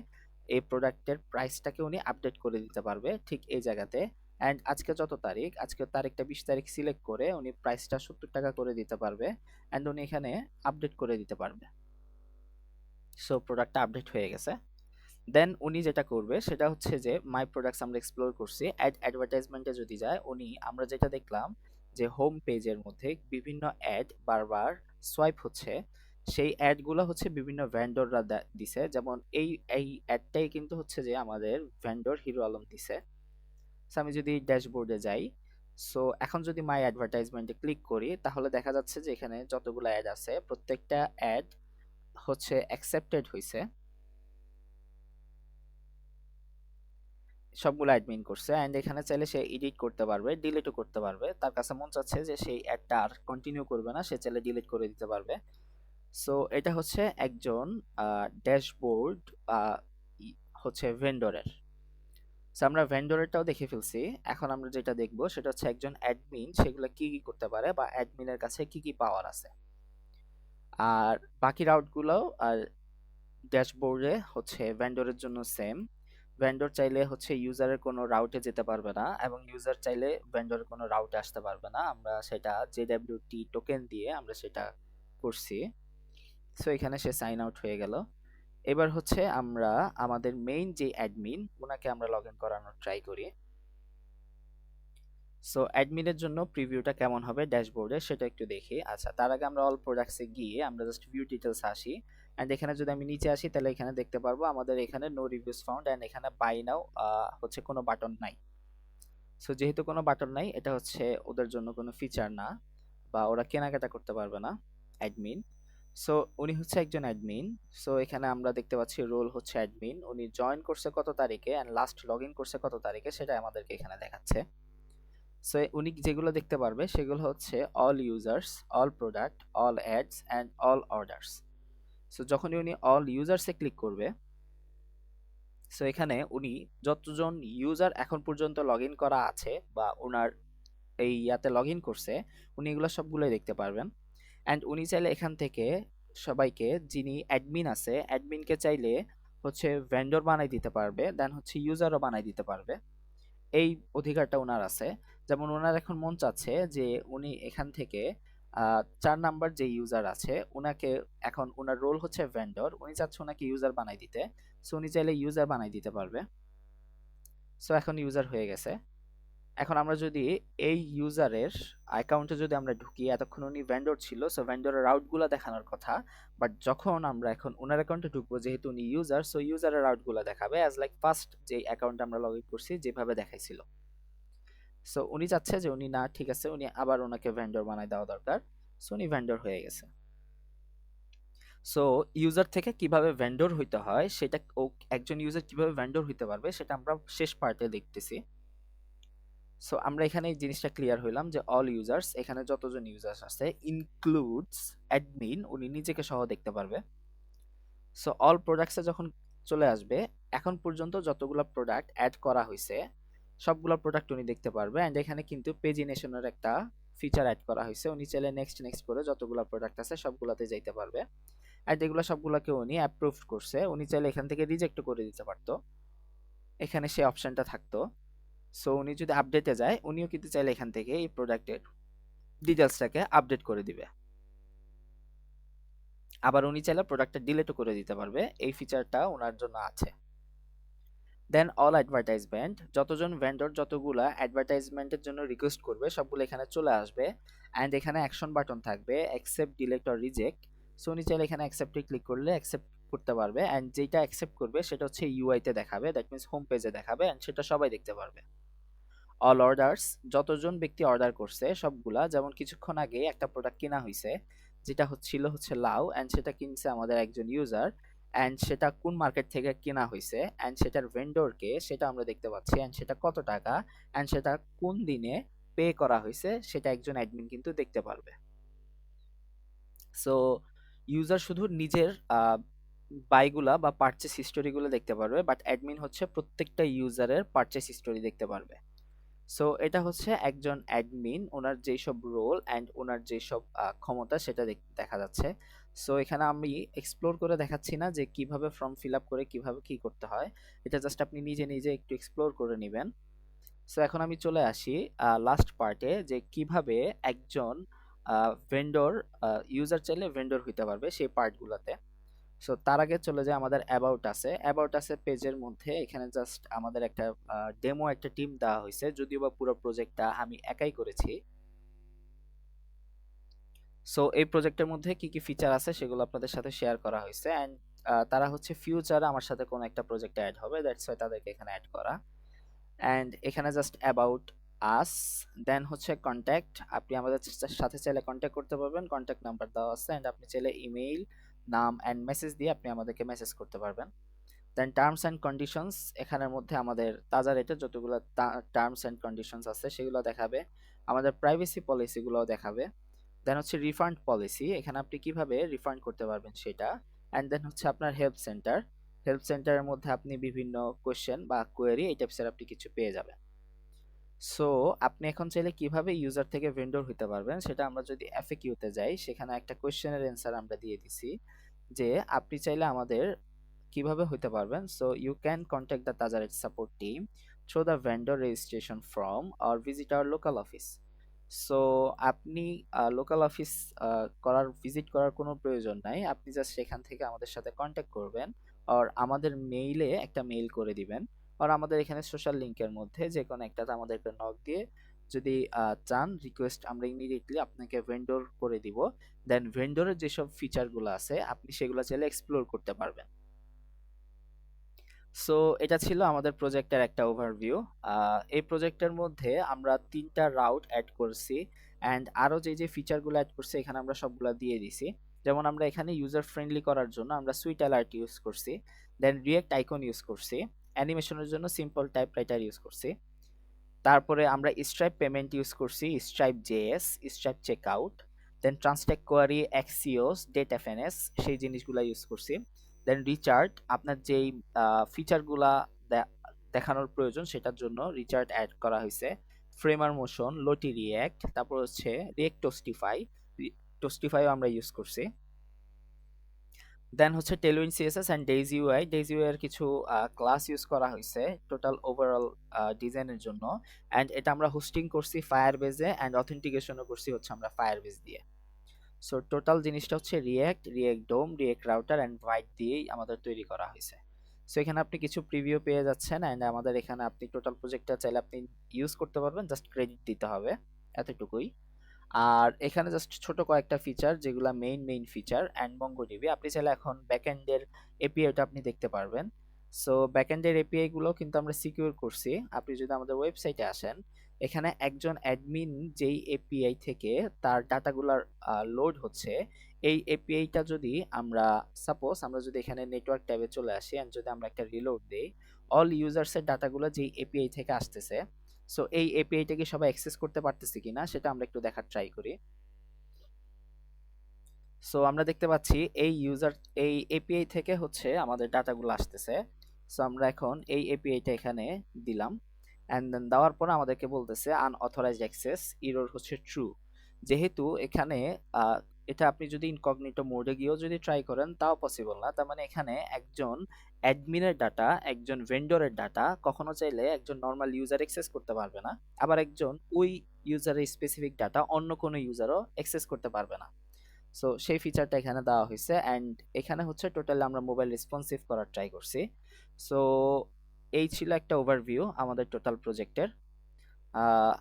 এই প্রোডাক্টের প্রাইসটাকে উনি আপডেট করে দিতে পারবে ঠিক এই জায়গাতে। অ্যান্ড আজকে যত তারিখ, আজকে তারিখটা 20 তারিখ সিলেক্ট করে উনি প্রাইসটা 70 টাকা করে দিতে পারবে অ্যান্ড উনি এখানে আপডেট করে দিতে পারবে। সো প্রোডাক্টটা আপডেট হয়ে গেছে। দেন উনি যেটা করবে সেটা হচ্ছে যে মাই প্রোডাক্টস আমরা এক্সপ্লোর করছি, অ্যাডভার্টাইজমেন্টে যদি যায় উনি, আমরা যেটা দেখলাম যে হোম পেজের মধ্যে বিভিন্ন অ্যাড বারবার সোয়াইপ হচ্ছে, সেই অ্যাডগুলো হচ্ছে বিভিন্ন ভেন্ডররা দিছে। যেমন এই এই অ্যাডটাই কিন্তু হচ্ছে যে আমাদের ভেন্ডর হিরো আলম দিছে। সো আমি যদি ড্যাশবোর্ডে যাই, সো এখন যদি মাই অ্যাডভার্টাইজমেন্টে ক্লিক করি তাহলে দেখা যাচ্ছে যে এখানে যতগুলো অ্যাড আছে প্রত্যেকটা অ্যাড হচ্ছে অ্যাকসেপ্টেড হয়েছে, সবগুলো অ্যাডমিন করছে এন্ড এখানে চাইলে সে এডিট করতে পারবে, ডিলিটও করতে পারবে। তার কাছে মন চাচ্ছে যে সেই অ্যাডটা আর কন্টিনিউ করবে না, সে চাইলে ডিলিট করে দিতে পারবে। সো এটা হচ্ছে একজন ড্যাশবোর্ড হচ্ছে ভেন্ডরের। সো আমরা ভেন্ডরেরটাও দেখে ফেলছি। এখন আমরা যেটা দেখব সেটা হচ্ছে একজন অ্যাডমিন সেগুলো কি কি করতে পারে বা অ্যাডমিনের কাছে কি কি পাওয়ার আছে। আর বাকি রাউটগুলো আর ড্যাশবোর্ডে হচ্ছে ভেন্ডরের জন্য সেম। ভেন্ডর চাইলে হচ্ছে ইউজারের কোনো রাউটে যেতে পারবে না এবং ইউজার চাইলে ভেন্ডরের কোনো রাউটে আসতে পারবে না। আমরা সেটা জেডব্লিউটি টোকেন দিয়ে আমরা সেটা করছি। সো এখানে সে সাইন আউট হয়ে গেল। এবার হচ্ছে আমরা আমাদের মেইন যে অ্যাডমিন ওনাকে আমরা লগ ইন করানোর ট্রাই করি। সো অ্যাডমিনের জন্য প্রিভিউটা কেমন হবে ড্যাশবোর্ডে সেটা একটু দেখি। আচ্ছা, তার আগে আমরা অল প্রোডাক্টসে গিয়ে আমরা জাস্ট ভিউ ডিটেলস আসি। অ্যান্ড এখানে যদি আমি নিচে আসি তাহলে এখানে দেখতে পারবো আমাদের এখানে নো রিভিউস ফাউন্ড, অ্যান্ড এখানে বাই নাও হচ্ছে কোনো বাটন নাই। সো যেহেতু কোনো বাটন নাই, এটা হচ্ছে ওদের জন্য কোনো ফিচার না, বা ওরা কেনাকাটা করতে পারবে না অ্যাডমিন। সো উনি হচ্ছে একজন অ্যাডমিন। সো এখানে আমরা দেখতে পাচ্ছি রোল হচ্ছে অ্যাডমিন, উনি জয়েন করছে কত তারিখে অ্যান্ড লাস্ট লগ ইন করছে কত তারিখে সেটা আমাদেরকে এখানে দেখাচ্ছে। সো উনি যেগুলো দেখতে পারবে সেগুলো হচ্ছে all users, all product, all ads and all orders. So যখনই উনি অল ইউজার্সে ক্লিক করবে, সো এখানে উনি যতজন ইউজার এখন পর্যন্ত লগ ইন করা আছে বা ওনার এই ইয়াতে লগ ইন করছে, উনি এগুলো সবগুলোই দেখতে পারবেন। অ্যান্ড উনি চাইলে এখান থেকে সবাইকে, যিনি অ্যাডমিন আছে অ্যাডমিনকে চাইলে হচ্ছে ভেন্ডর বানাই দিতে পারবে, দেন হচ্ছে ইউজারও বানাই দিতে পারবে। এই অধিকারটা ওনার আছে। যেমন ওনার এখন মন চাচ্ছে যে উনি এখান থেকে ৪ নাম্বার যে ইউজার আছে উনাকে, এখন ওনার রোল হচ্ছে ভেন্ডর, উনি চাচ্ছে ওনাকে ইউজার বানাই দিতে। সো উনি চাইলে ইউজার বানাই দিতে পারবে। সো এখন ইউজার হয়ে গেছে। এখন আমরা যদি এই ইউজারের অ্যাকাউন্টে যদি আমরা ঢুকি, এতক্ষণ উনি ভেন্ডর ছিল, সো ভেন্ডরের রাউটগুলো দেখানোর কথা, বাট যখন আমরা এখন ওনার অ্যাকাউন্টে ঢুকবো, যেহেতু উনি ইউজার, সো ইউজারের রাউটগুলো দেখাবে অ্যাজ লাইক ফার্স্ট যে অ্যাকাউন্ট আমরা লগ ইন করছি যেভাবে দেখাইছিল। সো উনি চাচ্ছে যে উনি না, ঠিক আছে, উনি আবার ওনাকে ভেন্ডর বানাই দেওয়া দরকার। সো উনি ভেন্ডর হয়ে গেছে। সো ইউজার থেকে কিভাবে ভেন্ডর হইতে হয় সেটা, ও একজন ইউজার কিভাবে ভেন্ডর হইতে পারবে সেটা আমরা শেষ পার্টে দেখতেছি। সো আমরা এখানে এই জিনিসটা ক্লিয়ার হইলাম যে অল ইউজার্স, এখানে যতজন ইউজার্স আছে ইনক্লুডস অ্যাডমিন, উনি নিজেকে সহ দেখতে পারবে। সো অল প্রোডাক্টসে যখন চলে আসবে, এখন পর্যন্ত যতগুলো প্রোডাক্ট অ্যাড করা হয়েছে সবগুলো প্রোডাক্ট উনি দেখতে পারবে। অ্যান্ড এখানে কিন্তু পেজিনেশনের একটা ফিচার অ্যাড করা হয়েছে, উনি চাইলে নেক্সট নেক্সট করে যতগুলো প্রোডাক্ট আছে সবগুলোতে যাইতে পারবে। অ্যান্ড এগুলো সবগুলোকে উনি অ্যাপ্রুভ করছে, উনি চাইলে এখান থেকে রিজেক্ট করে দিতে পারতো, এখানে সেই অপশনটা থাকতো। সো উনি যদি আপডেটে যায়, উনিও কিন্তু চাইলে এখান থেকে এই প্রোডাক্টের ডিটেলসটাকে আপডেট করে দিবে। আবার উনি চাইলে প্রোডাক্টটা ডিলিটও করে দিতে পারবে, এই ফিচারটা ওনার জন্য আছে। দেন অল অ্যাডভার্টাইজমেন্ট, যতজন ভেন্ডর যতগুলা অ্যাডভার্টাইজমেন্টের জন্য রিকোয়েস্ট করবে সবগুলো এখানে চলে আসবে। অ্যান্ড এখানে অ্যাকশন বাটন থাকবে, accept, delete or reject. So উনি চাইলে এখানে অ্যাকসেপ্টে ক্লিক করলে অ্যাকসেপ্ট করতে পারবে। অ্যান্ড যেটা অ্যাকসেপ্ট করবে সেটা হচ্ছে ইউআইতে দেখাবে, দ্যাট মিনস হোম পেজে দেখাবে, অ্যান্ড সেটা সবাই দেখতে পারবে। অল অর্ডারস, যতজন ব্যক্তি অর্ডার করছে সবগুলা, যেমন কিছুক্ষণ আগে একটা প্রোডাক্ট কেনা হয়েছে যেটা হচ্ছে লাউ, অ্যান্ড সেটা কিনছে আমাদের একজন ইউজার, অ্যান্ড সেটা কোন মার্কেট থেকে কেনা হয়েছে, অ্যান্ড সেটার ভেন্ডরকে সেটা আমরা দেখতে পাচ্ছি, অ্যান্ড সেটা কত টাকা, অ্যান্ড সেটা কোন দিনে পে করা হয়েছে সেটা একজন অ্যাডমিন কিন্তু দেখতে পারবে। সো ইউজার শুধু নিজের বাইগুলা বা পারচেস হিস্টোরিগুলো দেখতে পারবে, বাট অ্যাডমিন হচ্ছে প্রত্যেকটা ইউজারের পারচেস হিস্টোরি দেখতে পারবে। সো এটা হচ্ছে একজন অ্যাডমিন, ওনার যেসব রোল অ্যান্ড ওনার যেসব ক্ষমতা সেটা দেখা যাচ্ছে। সো এখানে আমি এক্সপ্লোর করে দেখাচ্ছি না যে কিভাবে ফর্ম ফিল আপ করে কিভাবে কি করতে হয়, এটা জাস্ট আপনি নিজে নিজে একটু এক্সপ্লোর করে নেবেন। সো এখন আমি চলে আসি লাস্ট পার্টে, যে কিভাবে একজন ভেন্ডর, ইউজার চাইলে ভেন্ডর হইতে পারবে সেই পার্টগুলোতে। সো তার আগে চলে যায় আমাদের অ্যাবাউট আছে পেজের মধ্যে, এখানে জাস্ট আমাদের একটা ডেমো একটা টিম দেওয়া হয়েছে, যদিও বা পুরো প্রজেক্টটা আমি একাই করেছি। সো এই প্রজেক্টের মধ্যে কি কি ফিচার আছে সেগুলো আপনাদের সাথে শেয়ার করা হয়েছে। অ্যান্ড তারা হচ্ছে ফিউচারে আমার সাথে কোনো একটা প্রজেক্টে অ্যাড হবে, দ্যাটস ওয়াই তাদেরকে এখানে অ্যাড করা। অ্যান্ড এখানে জাস্ট অ্যাবাউট আস, দেন হচ্ছে কন্ট্যাক্ট, আপনি আমাদের সাথে চাইলে কন্ট্যাক্ট করতে পারবেন, কন্ট্যাক্ট নাম্বার দেওয়া আছে, অ্যান্ড আপনি চাইলে ইমেইল, নাম অ্যান্ড মেসেজ দিয়ে আপনি আমাদেরকে মেসেজ করতে পারবেন। দেন টার্মস অ্যান্ড কন্ডিশনস, এখানের মধ্যে আমাদের তাজা রেটের যতগুলো টার্মস অ্যান্ড কন্ডিশনস আছে সেগুলো দেখাবে, আমাদের প্রাইভেসি পলিসিগুলোও দেখাবে। দেন হচ্ছে রিফান্ড পলিসি, এখানে আপনি কিভাবে রিফান্ড করতে পারবেন সেটা। অ্যান্ড দেন হচ্ছে আপনার হেল্প সেন্টারের মধ্যে আপনি বিভিন্ন কোয়েশ্চেন বা কোয়েরি এই টাইপসের আপনি কিছু পেয়ে যাবেন। সো আপনি এখন চাইলে কিভাবে ইউজার থেকে ভেন্ডর হইতে পারবেন সেটা আমরা যদি এফএকিউতে যাই, সেখানে একটা কোয়েশ্চেনের অ্যান্সার আমরা দিয়ে দিছি যে আপনি চাইলে আমাদের কিভাবে হইতে পারবেন। So you can contact the Tajaret support team through the vendor registration form or visit our local office. So আপনি লোকাল অফিস ভিজিট করার কোনো প্রয়োজন নাই, আপনি জাস্ট সেখান থেকে আমাদের সাথে কন্ট্যাক্ট করবেন, আর আমাদের মেইলে একটা মেইল করে দিবেন, আর আমাদের এখানে সোশ্যাল লিংকের মধ্যে যে কোনো একটাতে আমাদেরকে নক দিয়ে যদি চান রিকোয়েস্ট আমরা ইমিডিয়েটলি আপনাকে ভেন্ডর করে দিব। দেন ভেন্ডরের যেসব ফিচারগুলো আছে আপনি সেগুলো চাইলে এক্সপ্লোর করতে পারবেন। সো এটা ছিল আমাদের প্রজেক্টের একটা ওভারভিউ। এই প্রজেক্টের মধ্যে আমরা 3টা রাউট অ্যাড করছি, অ্যান্ড আরো যে ফিচারগুলো অ্যাড করছি এখানে আমরা সবগুলা দিয়ে দিছি। যেমন আমরা এখানে ইউজার ফ্রেন্ডলি করার জন্য আমরা সুইট অ্যালার্ট ইউজ করছি, দেন রিয়েক্ট আইকন ইউজ করছি, অ্যানিমেশনের জন্য সিম্পল টাইপরাইটার ইউজ করছি, তারপরে আমরা স্ট্রাইপ পেমেন্ট ইউজ করছি, স্ট্রাইপ জেএস, স্ট্রাইপ চেকআউট, দেন ট্রান্সট্যাক কোয়ারি, এক্সিওস, ডেট এফএনএস সেই জিনিসগুলো ইউজ করছি। দেন রিচার্ট আপনার যেই ফিচারগুলা দেখানোর প্রয়োজন সেটার জন্য রিচার্ট অ্যাড করা হয়েছে, ফ্রেমার মোশন, লোটি রিয়্যাক্ট, তারপর হচ্ছে রিয়েক্ট টোস্টিফাই, টোস্টিফাইও আমরা ইউজ করছি। দেন হচ্ছে Tailwind CSS and Daisy UI, Daisy UI এর কিছু ক্লাস ইউজ করা হয়েছে টোটাল ওভারঅল ডিজাইনের জন্য, অ্যান্ড এটা আমরা হোস্টিং করছি ফায়ারবেজে অ্যান্ড অথেন্টিকেশনও করছি হচ্ছে আমরা ফায়ারবেজ দিয়ে। সো টোটাল জিনিসটা হচ্ছে React DOM, React Router and Vite দিয়েই আমাদের তৈরি করা হয়েছে। সো এখানে আপনি কিছু প্রিভিউ পেয়ে যাচ্ছেন, অ্যান্ড আমাদের এখানে আপনি টোটাল প্রজেক্টটা চাইলে আপনি ইউজ করতে পারবেন, জাস্ট ক্রেডিট দিতে হবে, এতটুকুই। আর এখানে জাস্ট ছোট কয়েকটা ফিচার যেগুলা মেইন ফিচার, অ্যান্ড মঙ্গোডিবি আপনি চাইলে এখন ব্যাকএন্ডের এপিআইটা আপনি দেখতে পারবেন। সো ব্যাকএন্ডের এপিআই গুলো কিন্তু আমরা সিকিউর করছি। আপনি যদি আমাদের ওয়েবসাইটে আসেন, এখানে একজন অ্যাডমিন যেই এপিআই থেকে তার ডাটাগুলার লোড হচ্ছে, এই এপিআইটা যদি আমরা সাপোজ আমরা যদি এখানে নেটওয়ার্ক ট্যাবে চলে আসি এন্ড যদি আমরা একটা রিলোড দেই, অল ইউজার্সের ডাটাগুলো যেই এপিআই থেকে আসতেছে, সো এই এপিআইটা কি সবাই অ্যাক্সেস করতে পারতেছে কিনা সেটা আমরা একটু দেখার ট্রাই করি। সো আমরা দেখতে পাচ্ছি এই এপিআই থেকে হচ্ছে আমাদের ডাটাগুলো আসতেছে। সো আমরা এখন এই এপিআইটা এখানে দিলাম, অ্যান্ড দেন দেওয়ার পর আমাদেরকে বলতেছে আনঅথরাইজড অ্যাক্সেস, এরর হচ্ছে ট্রু। যেহেতু এখানে এটা আপনি যদি ইনকগনিটো মোডে গিয়েও যদি ট্রাই করেন তাও পসিবল না, তার মানে এখানে একজন অ্যাডমিনের ডাটা, একজন ভেন্ডরের ডাটা কখনো চাইলে একজন নর্মাল ইউজার অ্যাক্সেস করতে পারবে না, আবার একজন ওই ইউজারের স্পেসিফিক ডাটা অন্য কোনো ইউজারও অ্যাক্সেস করতে পারবে না। সো সেই ফিচারটা এখানে দেওয়া হয়েছে, অ্যান্ড এখানে হচ্ছে টোটালি আমরা মোবাইল রেসপন্সিভ করার ট্রাই করছি। সো এই ছিল একটা ওভারভিউ আমাদের টোটাল প্রজেক্টের।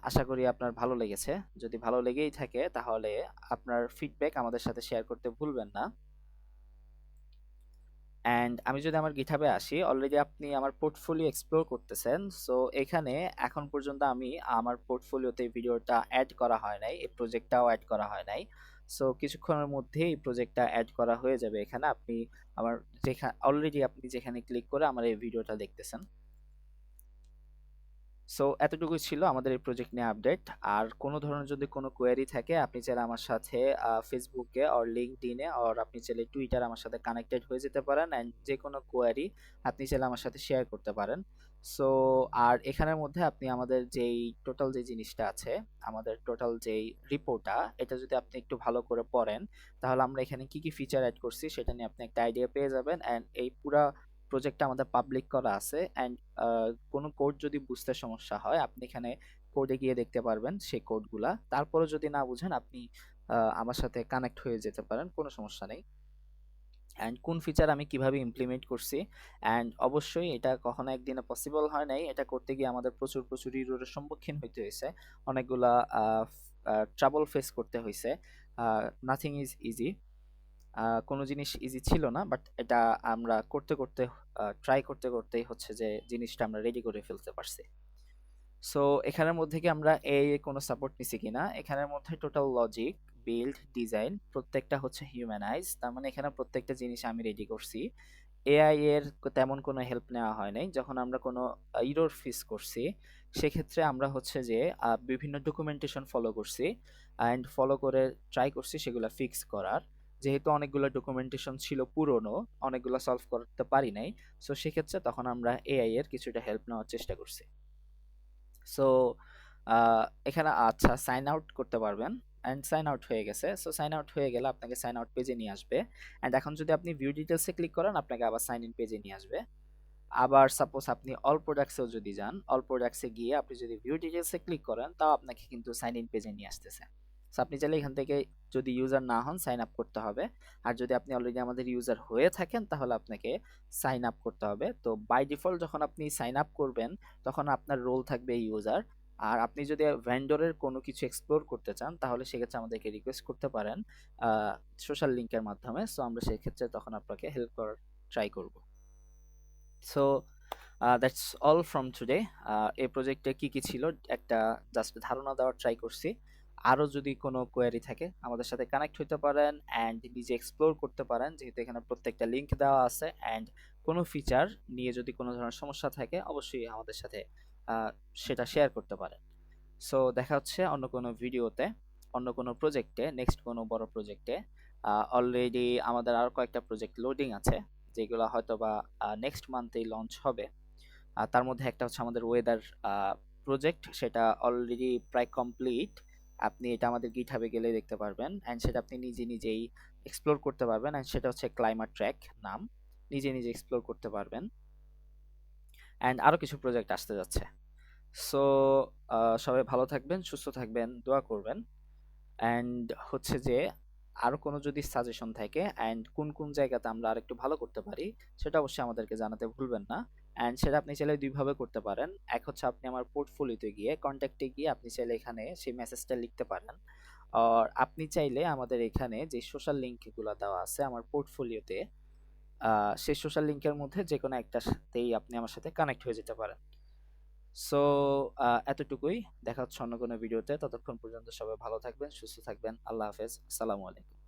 আশা করি আপনার ভালো লেগেছে। যদি ভালো লেগেই থাকে তাহলে আপনার ফিডব্যাক আমাদের সাথে শেয়ার করতে ভুলবেন না। অ্যান্ড আমি যদি আমার গিটহাবে আসি, অলরেডি আপনি আমার পোর্টফোলিও এক্সপ্লোর করতেছেন। সো এখানে এখন পর্যন্ত আমি আমার পোর্টফোলিওতে ভিডিওটা অ্যাড করা হয় নাই, এই প্রজেক্টটাও অ্যাড করা হয় নাই। সো কিছুক্ষণের মধ্যেই এই প্রজেক্টটা অ্যাড করা হয়ে যাবে। এখানে আপনি আমার অলরেডি আপনি যেখানে ক্লিক করে আমার এই ভিডিওটা দেখতেছেন। সো এতটুকুই ছিল আমাদের এই প্রজেক্ট নিয়ে আপডেট। আর কোনো ধরনের যদি কোনো কোয়েরি থাকে আপনি চাইলে আমার সাথে ফেসবুকে অর লিঙ্কডইনে অর আপনি চাইলে টুইটার আমার সাথে কানেক্টেড হয়ে যেতে পারেন, অ্যান্ড যে কোনো কোয়েরি আপনি চাইলে আমার সাথে শেয়ার করতে পারেন। সো আর এখানের মধ্যে আপনি আমাদের যেই টোটাল যে জিনিসটা আছে, আমাদের টোটাল যেই রিপোর্টটা, এটা যদি আপনি একটু ভালো করে পড়েন তাহলে আমরা এখানে কি কি ফিচার অ্যাড করছি সেটা নিয়ে আপনি একটা আইডিয়া পেয়ে যাবেন। অ্যান্ড এই পুরা প্রজেক্টটা আমাদের পাবলিক করা আছে, অ্যান্ড কোনো কোড যদি বুঝতে সমস্যা হয় আপনি এখানে কোডে গিয়ে দেখতে পারবেন সেই কোডগুলা। তারপরে যদি না বুঝেন আপনি আমার সাথে কানেক্ট হয়ে যেতে পারেন, কোনো সমস্যা নেই। অ্যান্ড কোন ফিচার আমি কিভাবে ইমপ্লিমেন্ট করছি, অ্যান্ড অবশ্যই এটা কখনো একদিনে পসিবল হয় নাই, এটা করতে গিয়ে আমাদের প্রচুর ইররের সম্মুখীন হইতে হয়েছে, অনেকগুলা ট্রাবল ফেস করতে হয়েছে। নাথিং ইজ ইজি, কোনো জিনিস ইজি ছিল না, বাট এটা আমরা ট্রাই করতে করতেই হচ্ছে যে জিনিসটা আমরা রেডি করে ফেলতে পারছি। সো এখানের মধ্যে কি আমরা কোনো সাপোর্ট নিছি কিনা, এখানের মধ্যে টোটাল লজিক, বিল্ড, ডিজাইন প্রত্যেকটা হচ্ছে হিউম্যানাইজ, তার মানে এখানে প্রত্যেকটা জিনিস আমি রেডি করছি। এআই এর তেমন কোনো হেল্প নেওয়া হয় নাই। যখন আমরা কোনো ইরর ফেস করছি সেক্ষেত্রে আমরা হচ্ছে যে বিভিন্ন ডকুমেন্টেশন ফলো করছি, অ্যান্ড ফলো করে ট্রাই করছি সেগুলো ফিক্স করার। যেহেতু অনেকগুলো ডকুমেন্টেশন ছিল পুরনো, অনেকগুলো সলভ করতে পারি নাই, সো সেক্ষেত্রে তখন আমরা এআই এর কিছুটা হেল্প নেওয়ার চেষ্টা করছি। সো এখানে আচ্ছা সাইন আউট করতে পারবেন, অ্যান্ড সাইন আউট হয়ে গেছে। সো সাইন আউট হয়ে গেলে আপনাকে সাইন আউট পেজে নিয়ে আসবে, অ্যান্ড এখন যদি আপনি ভিউ ডিটেলসে ক্লিক করেন আপনাকে আবার সাইন ইন পেজে নিয়ে আসবে। আবার সাপোজ আপনি অল প্রোডাক্টসেও যদি যান, অল প্রোডাক্টসে গিয়ে আপনি যদি ভিউ ডিটেলসে ক্লিক করেন তাও আপনাকে কিন্তু সাইন ইন পেজে নিয়ে আসতেছে। সো আপনি চাইলে এখান থেকে যদি ইউজার না হন সাইন আপ করতে হবে, আর যদি আপনি অলরেডি আমাদের ইউজার হয়ে থাকেন তাহলে আপনাকে সাইন আপ করতে হবে। তো বাই ডিফল্ট যখন আপনি সাইন আপ করবেন তখন আপনার রোল থাকবে ইউজার, আর আপনি যদি ভেন্ডরের কোনো কিছু এক্সপ্লোর করতে চান তাহলে সেক্ষেত্রে আমাদেরকে রিকোয়েস্ট করতে পারেন সোশ্যাল লিংকের মাধ্যমে। সো আমরা সেক্ষেত্রে তখন আপনাকে হেল্প করার ট্রাই করব। So that's all from today. এই প্রজেক্টে কি কি ছিল একটা জাস্ট ধারণা দেওয়ার ট্রাই করছি। আরও যদি কোনো কোয়ারি থাকে আমাদের সাথে কানেক্ট হতে পারেন অ্যান্ড নিজে এক্সপ্লোর করতে পারেন, যেহেতু এখানে প্রত্যেকটা লিঙ্ক দেওয়া আছে। অ্যান্ড কোনো ফিচার নিয়ে যদি কোনো ধরনের সমস্যা থাকে অবশ্যই আমাদের সাথে সেটা শেয়ার করতে পারেন। সো দেখা হচ্ছে অন্য কোনো ভিডিওতে, অন্য কোনো প্রজেক্টে, নেক্সট কোনো বড় প্রজেক্টে। অলরেডি আমাদের আরও কয়েকটা প্রজেক্ট লোডিং আছে যেগুলো হয়তো বা নেক্সট মান্থেই লঞ্চ হবে। তার মধ্যে একটা হচ্ছে আমাদের ওয়েদার প্রজেক্ট, সেটা অলরেডি প্রায় কমপ্লিট। আপনি এটা আমাদের গিটহাবে গেলে দেখতে পারবেন অ্যান্ড সেটা আপনি নিজে নিজেই এক্সপ্লোর করতে পারবেন। অ্যান্ড সেটা হচ্ছে ক্লাইমেট ট্র্যাক নাম, নিজে নিজে এক্সপ্লোর করতে পারবেন। অ্যান্ড আরও কিছু প্রজেক্ট আসতে যাচ্ছে। সো সবাই ভালো থাকবেন, সুস্থ থাকবেন, দোয়া করবেন। অ্যান্ড হচ্ছে যে আরো কোনো যদি সাজেশন থাকে অ্যান্ড কোন কোন জায়গাতে আমরা আরেকটু ভালো করতে পারি সেটা অবশ্যই আমাদেরকে জানাতে ভুলবেন না। অ্যান্ড সেটা আপনি চাইলে দুইভাবে করতে পারেন। এক হচ্ছে আপনি আমার পোর্টফোলিওতে গিয়ে কন্ট্যাক্টে গিয়ে আপনি চাইলে এখানে সেই মেসেজটা লিখতে পারেন। আর আপনি চাইলে আমাদের এখানে যে সোশ্যাল লিঙ্কগুলো দেওয়া আছে আমার পোর্টফোলিওতে, সেই সোশ্যাল লিঙ্কের মধ্যে যে কোনো একটার সাথেই আপনি আমার সাথে কানেক্ট হয়ে যেতে পারেন। সো এতটুকুই, দেখা হচ্ছে অন্য কোনো ভিডিওতে। ততক্ষণ পর্যন্ত সবাই ভালো থাকবেন, সুস্থ থাকবেন। আল্লাহ হাফেজ, আসসালামু আলাইকুম।